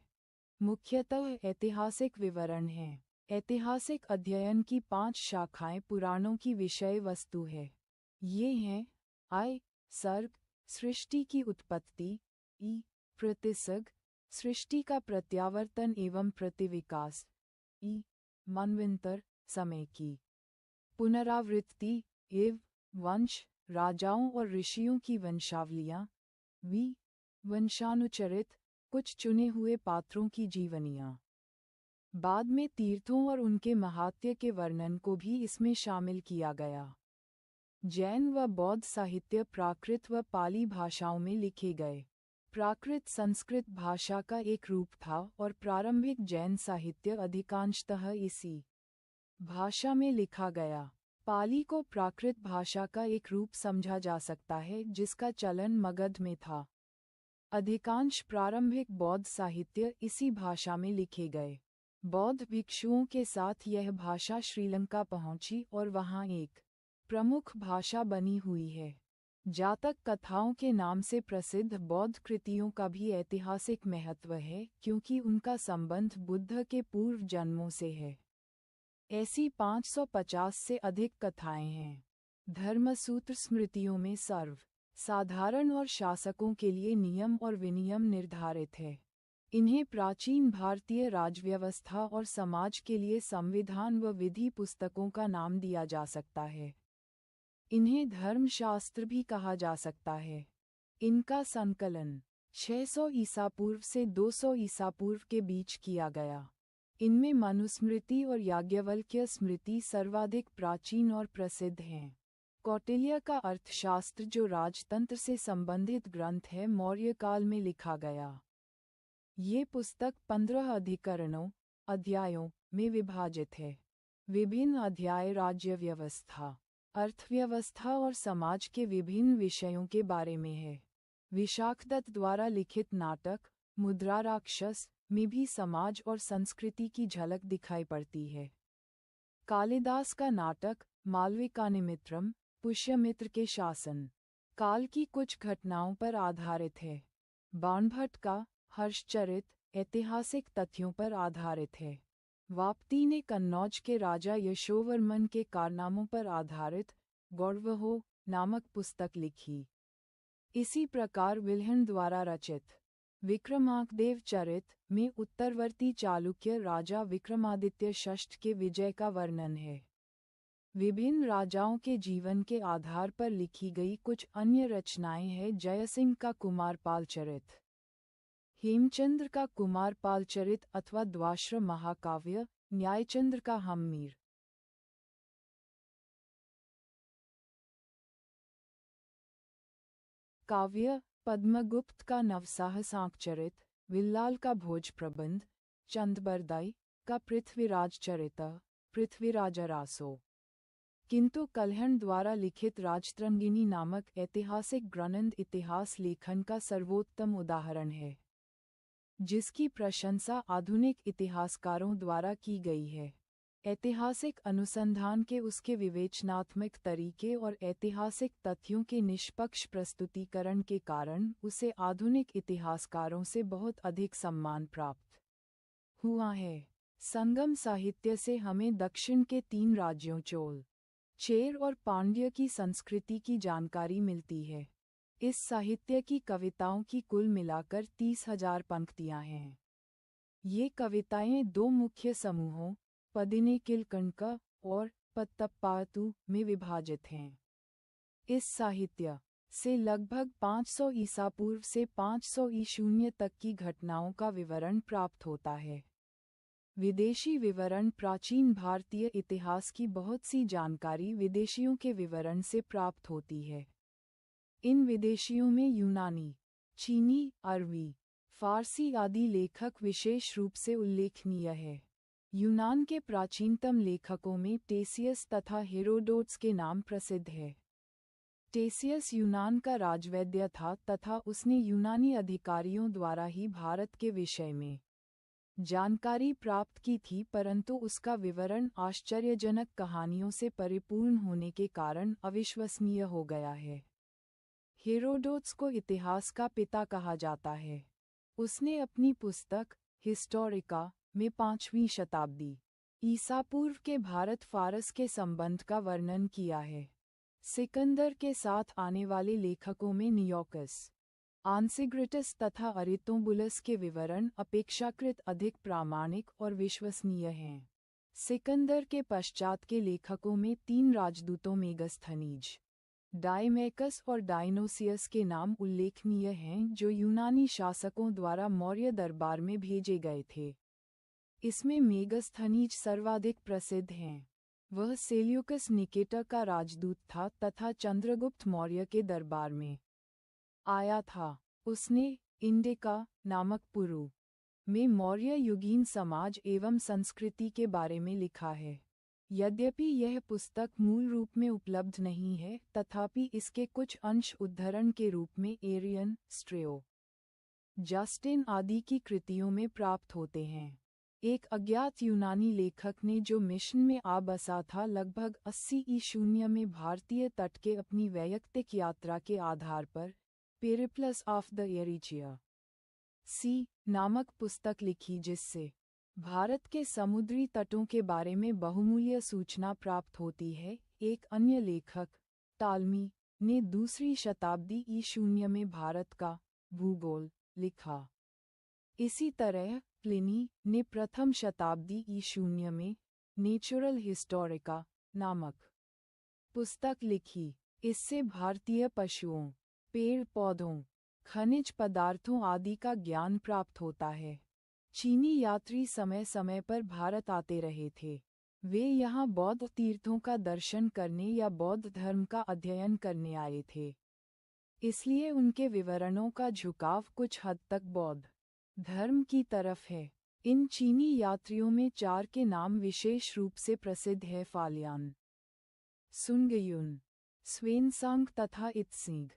A: मुख्यतः ऐतिहासिक विवरण हैं। ऐतिहासिक अध्ययन की 5 शाखाएं पुराणों की विषय वस्तु है। ये हैं: आय, सर्ग, सृष्टि की उत्पत्ति, ई, प्रतिसर्ग, सृष्टि का प्रत्यावर्तन एवं प्रतिविकास, ई, मनवंतर, समय की पुनरावृत्ति, एव, वंश, राजाओं और ऋषियों की वंशावलियां, वी, वंशानुचरित, कुछ चुने हुए पात्रों की जीवनियां। बाद में तीर्थों और उनके महात्म्य के वर्णन को भी इसमें शामिल किया गया। जैन व बौद्ध साहित्य प्राकृत व पाली भाषाओं में लिखे गए। प्राकृत संस्कृत भाषा का एक रूप था और प्रारंभिक जैन साहित्य अधिकांशतः इसी भाषा में लिखा गया। पाली को प्राकृत भाषा का एक रूप समझा जा सकता है जिसका चलन मगध में था। अधिकांश प्रारंभिक बौद्ध साहित्य इसी भाषा में लिखे गए। बौद्ध भिक्षुओं के साथ यह भाषा श्रीलंका पहुंची और वहां एक प्रमुख भाषा बनी हुई है। जातक कथाओं के नाम से प्रसिद्ध बौद्ध कृतियों का भी ऐतिहासिक महत्व है क्योंकि उनका संबंध बुद्ध के पूर्व जन्मों से है। ऐसी 550 से अधिक कथाएं हैं। धर्मसूत्र स्मृतियों में सर्व साधारण और शासकों के लिए नियम और विनियम निर्धारित है। इन्हें प्राचीन भारतीय राजव्यवस्था और समाज के लिए संविधान व विधि पुस्तकों का नाम दिया जा सकता है। इन्हें धर्मशास्त्र भी कहा जा सकता है। इनका संकलन 600 ईसा पूर्व से 200 ईसा पूर्व के बीच किया गया। इनमें मनुस्मृति और याज्ञवल्क्य स्मृति सर्वाधिक प्राचीन और प्रसिद्ध हैं। कौटिल्य का अर्थशास्त्र जो राजतंत्र से संबंधित ग्रंथ है मौर्य काल में लिखा गया। ये पुस्तक 15 अधिकरणों अध्यायों में विभाजित है। विभिन्न अध्याय राज्य व्यवस्था, अर्थव्यवस्था और समाज के विभिन्न विषयों के बारे में है। विशाखदत्त द्वारा लिखित नाटक मुद्रा राक्षस में भी समाज और संस्कृति की झलक दिखाई पड़ती है। कालिदास का नाटक मालविकानिमित्रम पुष्यमित्र के शासन काल की कुछ घटनाओं पर आधारित है। बाणभट्ट का हर्षचरित ऐतिहासिक तथ्यों पर आधारित है। वाप्ती ने कन्नौज के राजा यशोवर्मन के कारनामों पर आधारित गौरवहो नामक पुस्तक लिखी। इसी प्रकार विल्हण द्वारा रचित विक्रमांकदेव चरित में उत्तरवर्ती चालुक्य राजा विक्रमादित्य षष्ठ के विजय का वर्णन है। विभिन्न राजाओं के जीवन के आधार पर लिखी गई कुछ अन्य रचनाएं हैं। जयसिंह का कुमारपाल चरित, हेमचंद्र का कुमारपाल चरित अथवा द्वाश्र महाकाव्य, न्यायचंद्र का हम्मीर काव्य, पद्मगुप्त का नवसाहसांक चरित, विल्लाल का भोज प्रबंध, चंदबरदाई का पृथ्वीराज चरित, पृथ्वीराजरासो। किंतु कल्हण द्वारा लिखित राजतरंगिणी नामक ऐतिहासिक ग्रंथ इतिहास लेखन का सर्वोत्तम उदाहरण है, जिसकी प्रशंसा आधुनिक इतिहासकारों द्वारा की गई है। ऐतिहासिक अनुसंधान के उसके विवेचनात्मक तरीके और ऐतिहासिक तथ्यों के निष्पक्ष प्रस्तुतिकरण के कारण उसे आधुनिक इतिहासकारों से बहुत अधिक सम्मान प्राप्त हुआ है। संगम साहित्य से हमें दक्षिण के 3 राज्यों चोल, चेर और पांड्य की संस्कृति की जानकारी मिलती है। इस साहित्य की कविताओं की कुल मिलाकर 30,000 पंक्तियां हैं। ये कविताएं 2 मुख्य समूहों पदिने किलकंका और पत्तप्पातु में विभाजित हैं। इस साहित्य से लगभग 500 ईसा पूर्व से 500 ई. तक की घटनाओं का विवरण प्राप्त होता है। विदेशी विवरण प्राचीन भारतीय इतिहास की बहुत सी जानकारी विदेशियों के विवरण से प्राप्त होती है। इन विदेशियों में यूनानी, चीनी, अरबी, फारसी आदि लेखक विशेष रूप से उल्लेखनीय है। यूनान के प्राचीनतम लेखकों में टेसियस तथा हेरोडोट्स के नाम प्रसिद्ध है। टेसियस यूनान का राजवैद्य था तथा उसने यूनानी अधिकारियों द्वारा ही भारत के विषय में जानकारी प्राप्त की थी, परंतु उसका विवरण आश्चर्यजनक कहानियों से परिपूर्ण होने के कारण अविश्वसनीय हो गया है। हेरोडोट्स को इतिहास का पिता कहा जाता है। उसने अपनी पुस्तक हिस्टोरिका में 5वीं शताब्दी ईसा पूर्व के भारत फारस के संबंध का वर्णन किया है। सिकंदर के साथ आने वाले लेखकों में नियोकस, आंसिग्रिटस तथा अरितोबुलस के विवरण अपेक्षाकृत अधिक प्रामाणिक और विश्वसनीय हैं। सिकंदर के पश्चात के लेखकों में 3 राजदूतों मेगस्थनीज, डायमेकस और डायनोसियस के नाम उल्लेखनीय हैं, जो यूनानी शासकों द्वारा मौर्य दरबार में भेजे गए थे। इसमें मेगस्थनीज सर्वाधिक प्रसिद्ध हैं। वह सेल्यूकस निकेटर का राजदूत था तथा चंद्रगुप्त मौर्य के दरबार में आया था। उसने इंडिका नामक पुरु में मौर्य युगीन समाज एवं संस्कृति के बारे में लिखा है। यद्यपि यह पुस्तक मूल रूप में उपलब्ध नहीं है, तथापि इसके कुछ अंश उद्धरण के रूप में एरियन, स्ट्रेओ, जस्टिन आदि की कृतियों में प्राप्त होते हैं। एक अज्ञात यूनानी लेखक ने जो मिशन में आ बसा था लगभग 80 ई. में भारतीय तट के अपनी वैयक्तिक यात्रा के आधार पर पेरिप्लस ऑफ द एरिजिया सी नामक पुस्तक लिखी, जिससे भारत के समुद्री तटों के बारे में बहुमूल्य सूचना प्राप्त होती है। एक अन्य लेखक टालमी ने दूसरी शताब्दी ई. में भारत का भूगोल लिखा। इसी तरह प्लिनी ने प्रथम शताब्दी ई. में नेचुरल हिस्टोरिका नामक पुस्तक लिखी। इससे भारतीय पशुओं, पेड़ पौधों, खनिज पदार्थों आदि का ज्ञान प्राप्त होता है। चीनी यात्री समय समय पर भारत आते रहे थे। वे यहाँ बौद्ध तीर्थों का दर्शन करने या बौद्ध धर्म का अध्ययन करने आए थे। इसलिए उनके विवरणों का झुकाव कुछ हद तक बौद्ध धर्म की तरफ है। इन चीनी यात्रियों में 4 के नाम विशेष रूप से प्रसिद्ध है: फालियान, सुनगयुन, स्वेनसांग तथा इत्सिंग।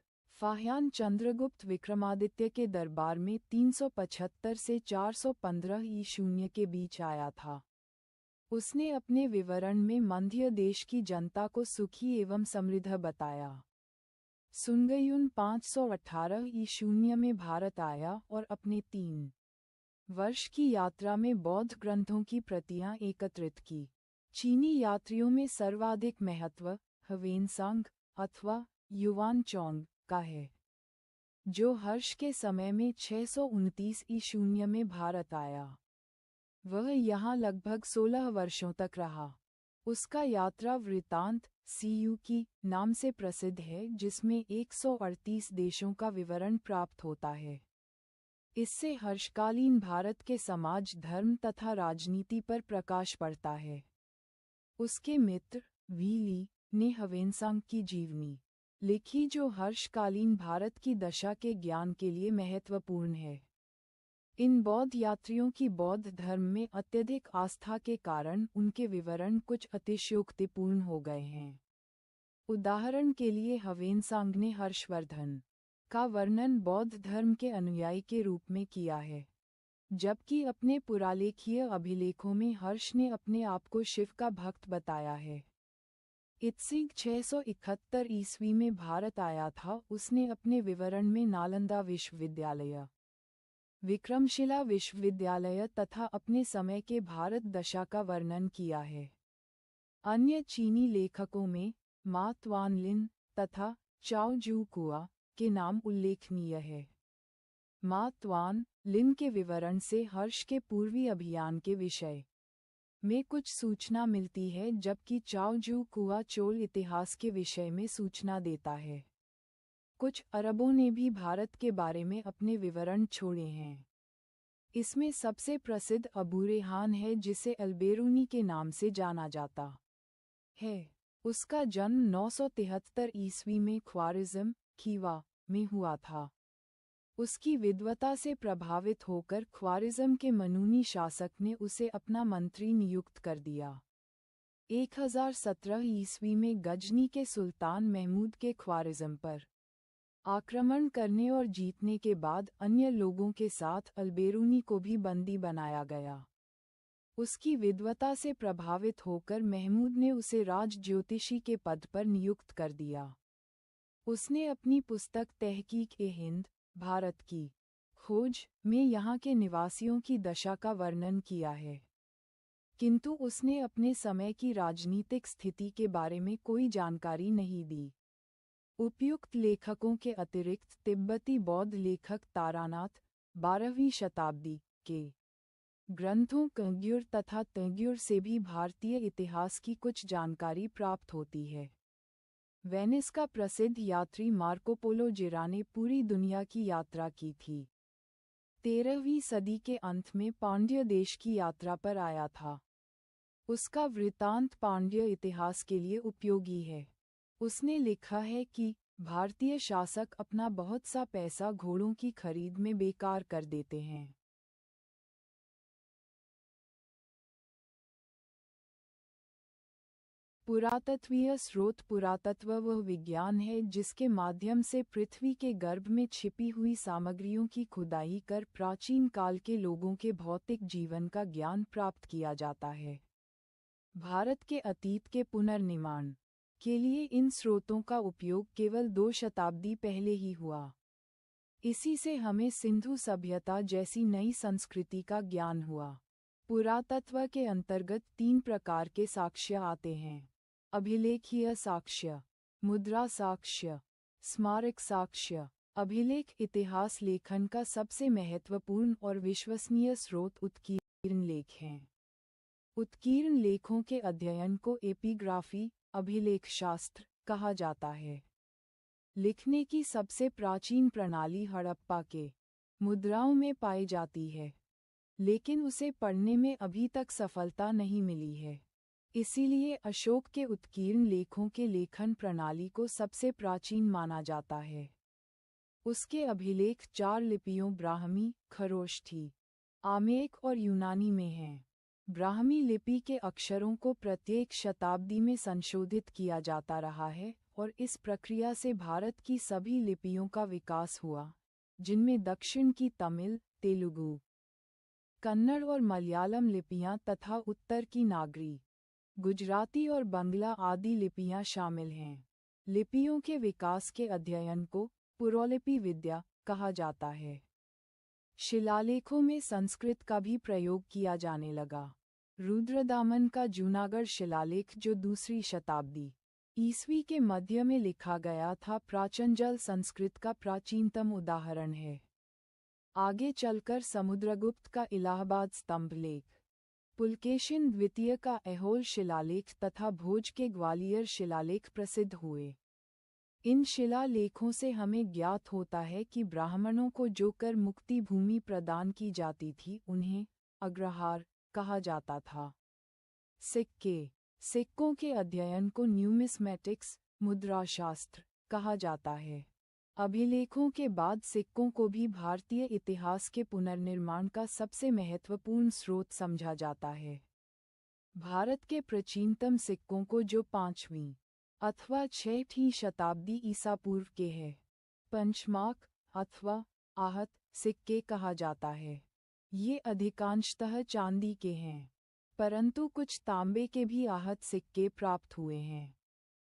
A: फाह्यान चंद्रगुप्त विक्रमादित्य के दरबार में 375 से 415 ई. के बीच आया था। उसने अपने विवरण में मध्य देश की जनता को सुखी एवं समृद्ध बताया। सुनगयुन 518 ई. में भारत आया और अपने 3 वर्ष की यात्रा में बौद्ध ग्रंथों की प्रतियां एकत्रित की। चीनी यात्रियों में सर्वाधिक महत्व ह्वेनसांग अथवा युवानचोंग का है, जो हर्ष के समय में 629 ई. में भारत आया। वह यहाँ लगभग 16 वर्षों तक रहा। उसका यात्रा वृत्तांत सीयूकी नाम से प्रसिद्ध है, जिसमें 138 देशों का विवरण प्राप्त होता है। इससे हर्षकालीन भारत के समाज, धर्म तथा राजनीति पर प्रकाश पड़ता है। उसके मित्र वीली ने ह्वेनसांग की जीवनी लिखी, जो हर्षकालीन भारत की दशा के ज्ञान के लिए महत्वपूर्ण है। इन बौद्ध यात्रियों की बौद्ध धर्म में अत्यधिक आस्था के कारण उनके विवरण कुछ अतिशयोक्तिपूर्ण हो गए हैं। उदाहरण के लिए ह्वेनसांग ने हर्षवर्धन का वर्णन बौद्ध धर्म के अनुयायी के रूप में किया है, जबकि अपने पुरालेखीय अभिलेखों में हर्ष ने अपने आप को शिव का भक्त बताया है। इत्सिंग 671 ईस्वी में भारत आया था। उसने अपने विवरण में नालंदा विश्वविद्यालय, विक्रमशिला विश्वविद्यालय तथा अपने समय के भारत दशा का वर्णन किया है। अन्य चीनी लेखकों में मा त्वानलिन तथा चाओ जू कुआ के नाम उल्लेखनीय है। मा त्वान लिन के विवरण से हर्ष के पूर्वी अभियान के विषय में कुछ सूचना मिलती है, जबकि चाओ जू कुआ चोल इतिहास के विषय में सूचना देता है। कुछ अरबों ने भी भारत के बारे में अपने विवरण छोड़े हैं। इसमें सबसे प्रसिद्ध अबू रेहान है, जिसे अल्बेरूनी के नाम से जाना जाता है। उसका जन्म 973 ईस्वी में ख्वारिज़्म, खीवा में हुआ था। उसकी विद्वता से प्रभावित होकर ख्वारिज़्म के मनूनी शासक ने उसे अपना मंत्री नियुक्त कर दिया। 1017 ईस्वी में गजनी के सुल्तान महमूद के ख्वारिज़्म पर आक्रमण करने और जीतने के बाद अन्य लोगों के साथ अल्बेरूनी को भी बंदी बनाया गया। उसकी विद्वता से प्रभावित होकर महमूद ने उसे राज ज्योतिषी के पद पर नियुक्त कर दिया। उसने अपनी पुस्तक तहकीक-ए-हिंद, भारत की खोज में यहाँ के निवासियों की दशा का वर्णन किया है, किंतु उसने अपने समय की राजनीतिक स्थिति के बारे में कोई जानकारी नहीं दी। उपयुक्त लेखकों के अतिरिक्त तिब्बती बौद्ध लेखक तारानाथ 12वीं शताब्दी के ग्रंथों कंग्युर तथा तंग्युर से भी भारतीय इतिहास की कुछ जानकारी प्राप्त होती है। वेनिस का प्रसिद्ध यात्री मार्को पोलो जिरा ने पूरी दुनिया की यात्रा की थी। 13वीं सदी के अंत में पांड्य देश की यात्रा पर आया था। उसका वृत्तांत पांड्य इतिहास के लिए उपयोगी है। उसने लिखा है कि भारतीय शासक अपना बहुत सा पैसा घोड़ों की खरीद में बेकार कर देते हैं। पुरातत्वीय स्रोत पुरातत्व वह विज्ञान है जिसके माध्यम से पृथ्वी के गर्भ में छिपी हुई सामग्रियों की खुदाई कर प्राचीन काल के लोगों के भौतिक जीवन का ज्ञान प्राप्त किया जाता है। भारत के अतीत के पुनर्निर्माण के लिए इन स्रोतों का उपयोग केवल 2 शताब्दी पहले ही हुआ। इसी से हमें सिंधु सभ्यता जैसी नई संस्कृति का ज्ञान हुआ। पुरातत्व के अंतर्गत 3 प्रकार के साक्ष्य आते हैं: अभिलेखीय साक्ष्य, मुद्रा साक्ष्य, स्मारक साक्ष्य। अभिलेख इतिहास लेखन का सबसे महत्वपूर्ण और विश्वसनीय स्रोत उत्कीर्ण लेख हैं। उत्कीर्ण लेखों के अध्ययन को एपिग्राफी, अभिलेख शास्त्र कहा जाता है। लिखने की सबसे प्राचीन प्रणाली हड़प्पा के मुद्राओं में पाई जाती है, लेकिन उसे पढ़ने में अभी तक सफलता नहीं मिली है। इसीलिए अशोक के उत्कीर्ण लेखों के लेखन प्रणाली को सबसे प्राचीन माना जाता है। उसके अभिलेख 4 लिपियों ब्राह्मी, खरोष्ठी, आमेक और यूनानी में हैं। ब्राह्मी लिपि के अक्षरों को प्रत्येक शताब्दी में संशोधित किया जाता रहा है और इस प्रक्रिया से भारत की सभी लिपियों का विकास हुआ, जिनमें दक्षिण की तमिल, तेलुगु, कन्नड़ और मलयालम लिपियां तथा उत्तर की नागरी, गुजराती और बंगला आदि लिपियां शामिल हैं। लिपियों के विकास के अध्ययन को पुरोलिपि विद्या कहा जाता है। शिलालेखों में संस्कृत का भी प्रयोग किया जाने लगा। रुद्रदामन का जूनागढ़ शिलालेख, जो 2री शताब्दी ईस्वी के मध्य में लिखा गया था, प्राचीनजल संस्कृत का प्राचीनतम उदाहरण है। आगे चलकर समुद्रगुप्त का इलाहाबाद स्तंभ लेख, पुलकेशिन द्वितीय का ऐहोल शिलालेख तथा भोज के ग्वालियर शिलालेख प्रसिद्ध हुए। इन शिलालेखों से हमें ज्ञात होता है कि ब्राह्मणों को जो कर मुक्ति भूमि प्रदान की जाती थी उन्हें अग्रहार कहा जाता था। सिक्कों के अध्ययन को न्यूमिस्मेटिक्स, मुद्राशास्त्र कहा जाता है। अभिलेखों के बाद सिक्कों को भी भारतीय इतिहास के पुनर्निर्माण का सबसे महत्वपूर्ण स्रोत समझा जाता है। भारत के प्राचीनतम सिक्कों को, जो 5वीं अथवा 6वीं शताब्दी ईसा पूर्व के हैं, पंचमाक अथवा आहत सिक्के कहा जाता है। ये अधिकांशतः चांदी के हैं, परंतु कुछ तांबे के भी आहत सिक्के प्राप्त हुए हैं।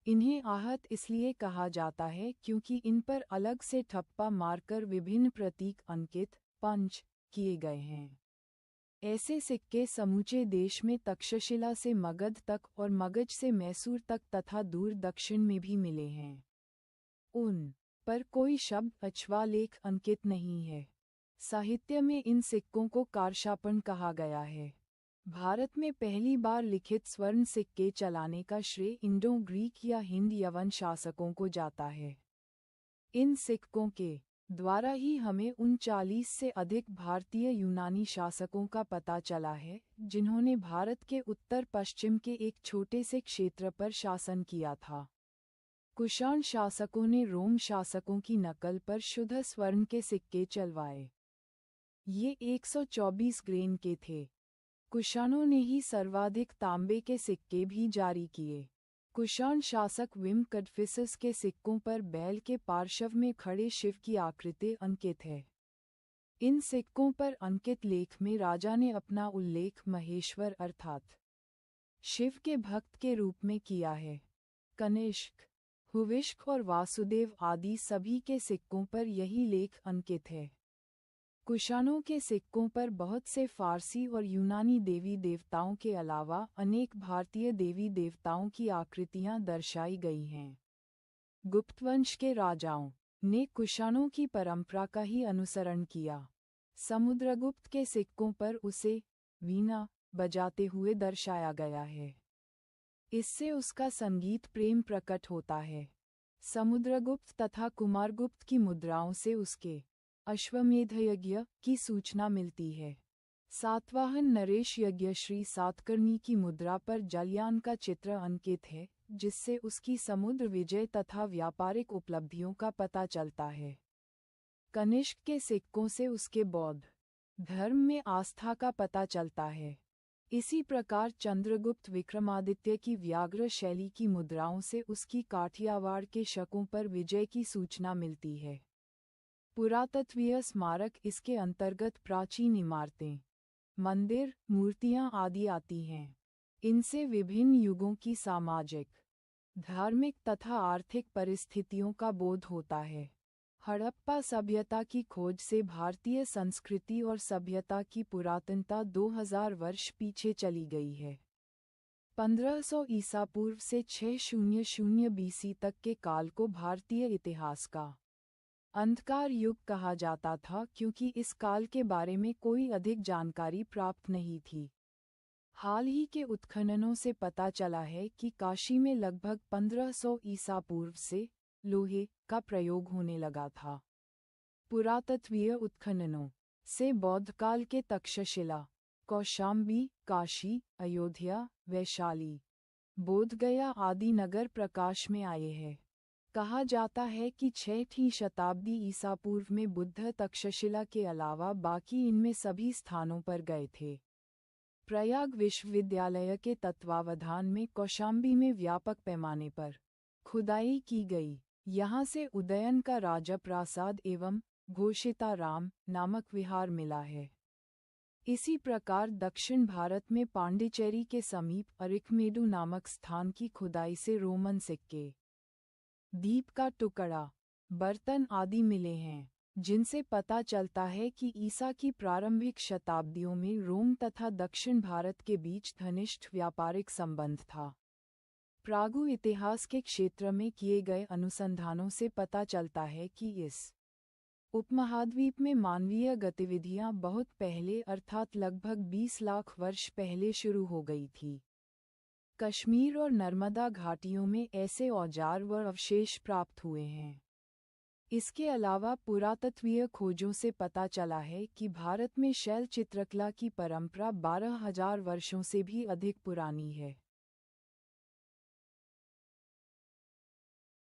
A: इन्हें आहत इसलिए कहा जाता है क्योंकि इन पर अलग से ठप्पा मारकर विभिन्न प्रतीक अंकित पंच किए गए हैं। ऐसे सिक्के समूचे देश में तक्षशिला से मगध तक और मगध से मैसूर तक तथा दूर दक्षिण में भी मिले हैं। उन पर कोई शब्द अथवा लेख अंकित नहीं है। साहित्य में इन सिक्कों को कारशापण कहा गया है। भारत में पहली बार लिखित स्वर्ण सिक्के चलाने का श्रेय इंडो ग्रीक या हिंद यवन शासकों को जाता है। इन सिक्कों के द्वारा ही हमें 39 से अधिक भारतीय यूनानी शासकों का पता चला है, जिन्होंने भारत के उत्तर पश्चिम के एक छोटे से क्षेत्र पर शासन किया था। कुषाण शासकों ने रोम शासकों की नकल पर शुद्ध स्वर्ण के सिक्के चलवाए। ये 124 ग्रेन के थे। कुषाणों ने ही सर्वाधिक तांबे के सिक्के भी जारी किए। कुषाण शासक विम कडफिसस के सिक्कों पर बैल के पार्श्व में खड़े शिव की आकृति अंकित है। इन सिक्कों पर अंकित लेख में राजा ने अपना उल्लेख महेश्वर अर्थात शिव के भक्त के रूप में किया है। कनिष्क, हुविष्क और वासुदेव आदि सभी के सिक्कों पर यही लेख अंकित है। कुषाणों के सिक्कों पर बहुत से फारसी और यूनानी देवी देवताओं के अलावा अनेक भारतीय देवी देवताओं की आकृतियां दर्शाई गई हैं। गुप्तवंश के राजाओं ने कुषाणों की परंपरा का ही अनुसरण किया। समुद्रगुप्त के सिक्कों पर उसे वीणा बजाते हुए दर्शाया गया है। इससे उसका संगीत प्रेम प्रकट होता है। समुद्रगुप्त तथा कुमारगुप्त की मुद्राओं से उसके अश्वमेध यज्ञ की सूचना मिलती है। सातवाहन नरेश यज्ञ श्री सातकर्णी की मुद्रा पर जलयान का चित्र अंकित है, जिससे उसकी समुद्र विजय तथा व्यापारिक उपलब्धियों का पता चलता है। कनिष्क के सिक्कों से उसके बौद्ध धर्म में आस्था का पता चलता है। इसी प्रकार चंद्रगुप्त विक्रमादित्य की व्याघ्र शैली की मुद्राओं से उसकी काठियावाड़ के शकों पर विजय की सूचना मिलती है। पुरातत्वीय स्मारक इसके अंतर्गत प्राचीन इमारतें, मंदिर, मूर्तियां आदि आती हैं। इनसे विभिन्न युगों की सामाजिक, धार्मिक तथा आर्थिक परिस्थितियों का बोध होता है। हड़प्पा सभ्यता की खोज से भारतीय संस्कृति और सभ्यता की पुरातनता 2000 वर्ष पीछे चली गई है। 1500 ईसा पूर्व से 600 बीसी तक के काल को भारतीय इतिहास का अंधकार युग कहा जाता था, क्योंकि इस काल के बारे में कोई अधिक जानकारी प्राप्त नहीं थी। हाल ही के उत्खननों से पता चला है कि काशी में लगभग 1500 ईसा पूर्व से लोहे का प्रयोग होने लगा था। पुरातत्वीय उत्खननों से बौद्धकाल के तक्षशिला, कौशाम्बी, काशी, अयोध्या, वैशाली, बोधगया आदि नगर प्रकाश में आए हैं। कहा जाता है कि 6वीं शताब्दी ईसा पूर्व में बुद्ध तक्षशिला के अलावा बाकी इनमें सभी स्थानों पर गए थे। प्रयाग विश्वविद्यालय के तत्वावधान में कौशाम्बी में व्यापक पैमाने पर खुदाई की गई। यहाँ से उदयन का राजप्रासाद एवं घोषिताराम नामक विहार मिला है। इसी प्रकार दक्षिण भारत में पांडिचेरी के समीप अरिकमेडु नामक स्थान की खुदाई से रोमन सिक्के, दीप का टुकड़ा, बर्तन आदि मिले हैं, जिनसे पता चलता है कि ईसा की प्रारंभिक शताब्दियों में रोम तथा दक्षिण भारत के बीच घनिष्ठ व्यापारिक संबंध था। प्रागु इतिहास के क्षेत्र में किए गए अनुसंधानों से पता चलता है कि इस उपमहाद्वीप में मानवीय गतिविधियां बहुत पहले अर्थात लगभग 20 लाख वर्ष पहले शुरू हो गई थी। कश्मीर और नर्मदा घाटियों में ऐसे औजार व अवशेष प्राप्त हुए हैं। इसके अलावा पुरातत्वीय खोजों से पता चला है कि भारत में शैल चित्रकला की परंपरा 12,000 वर्षों से भी अधिक पुरानी है।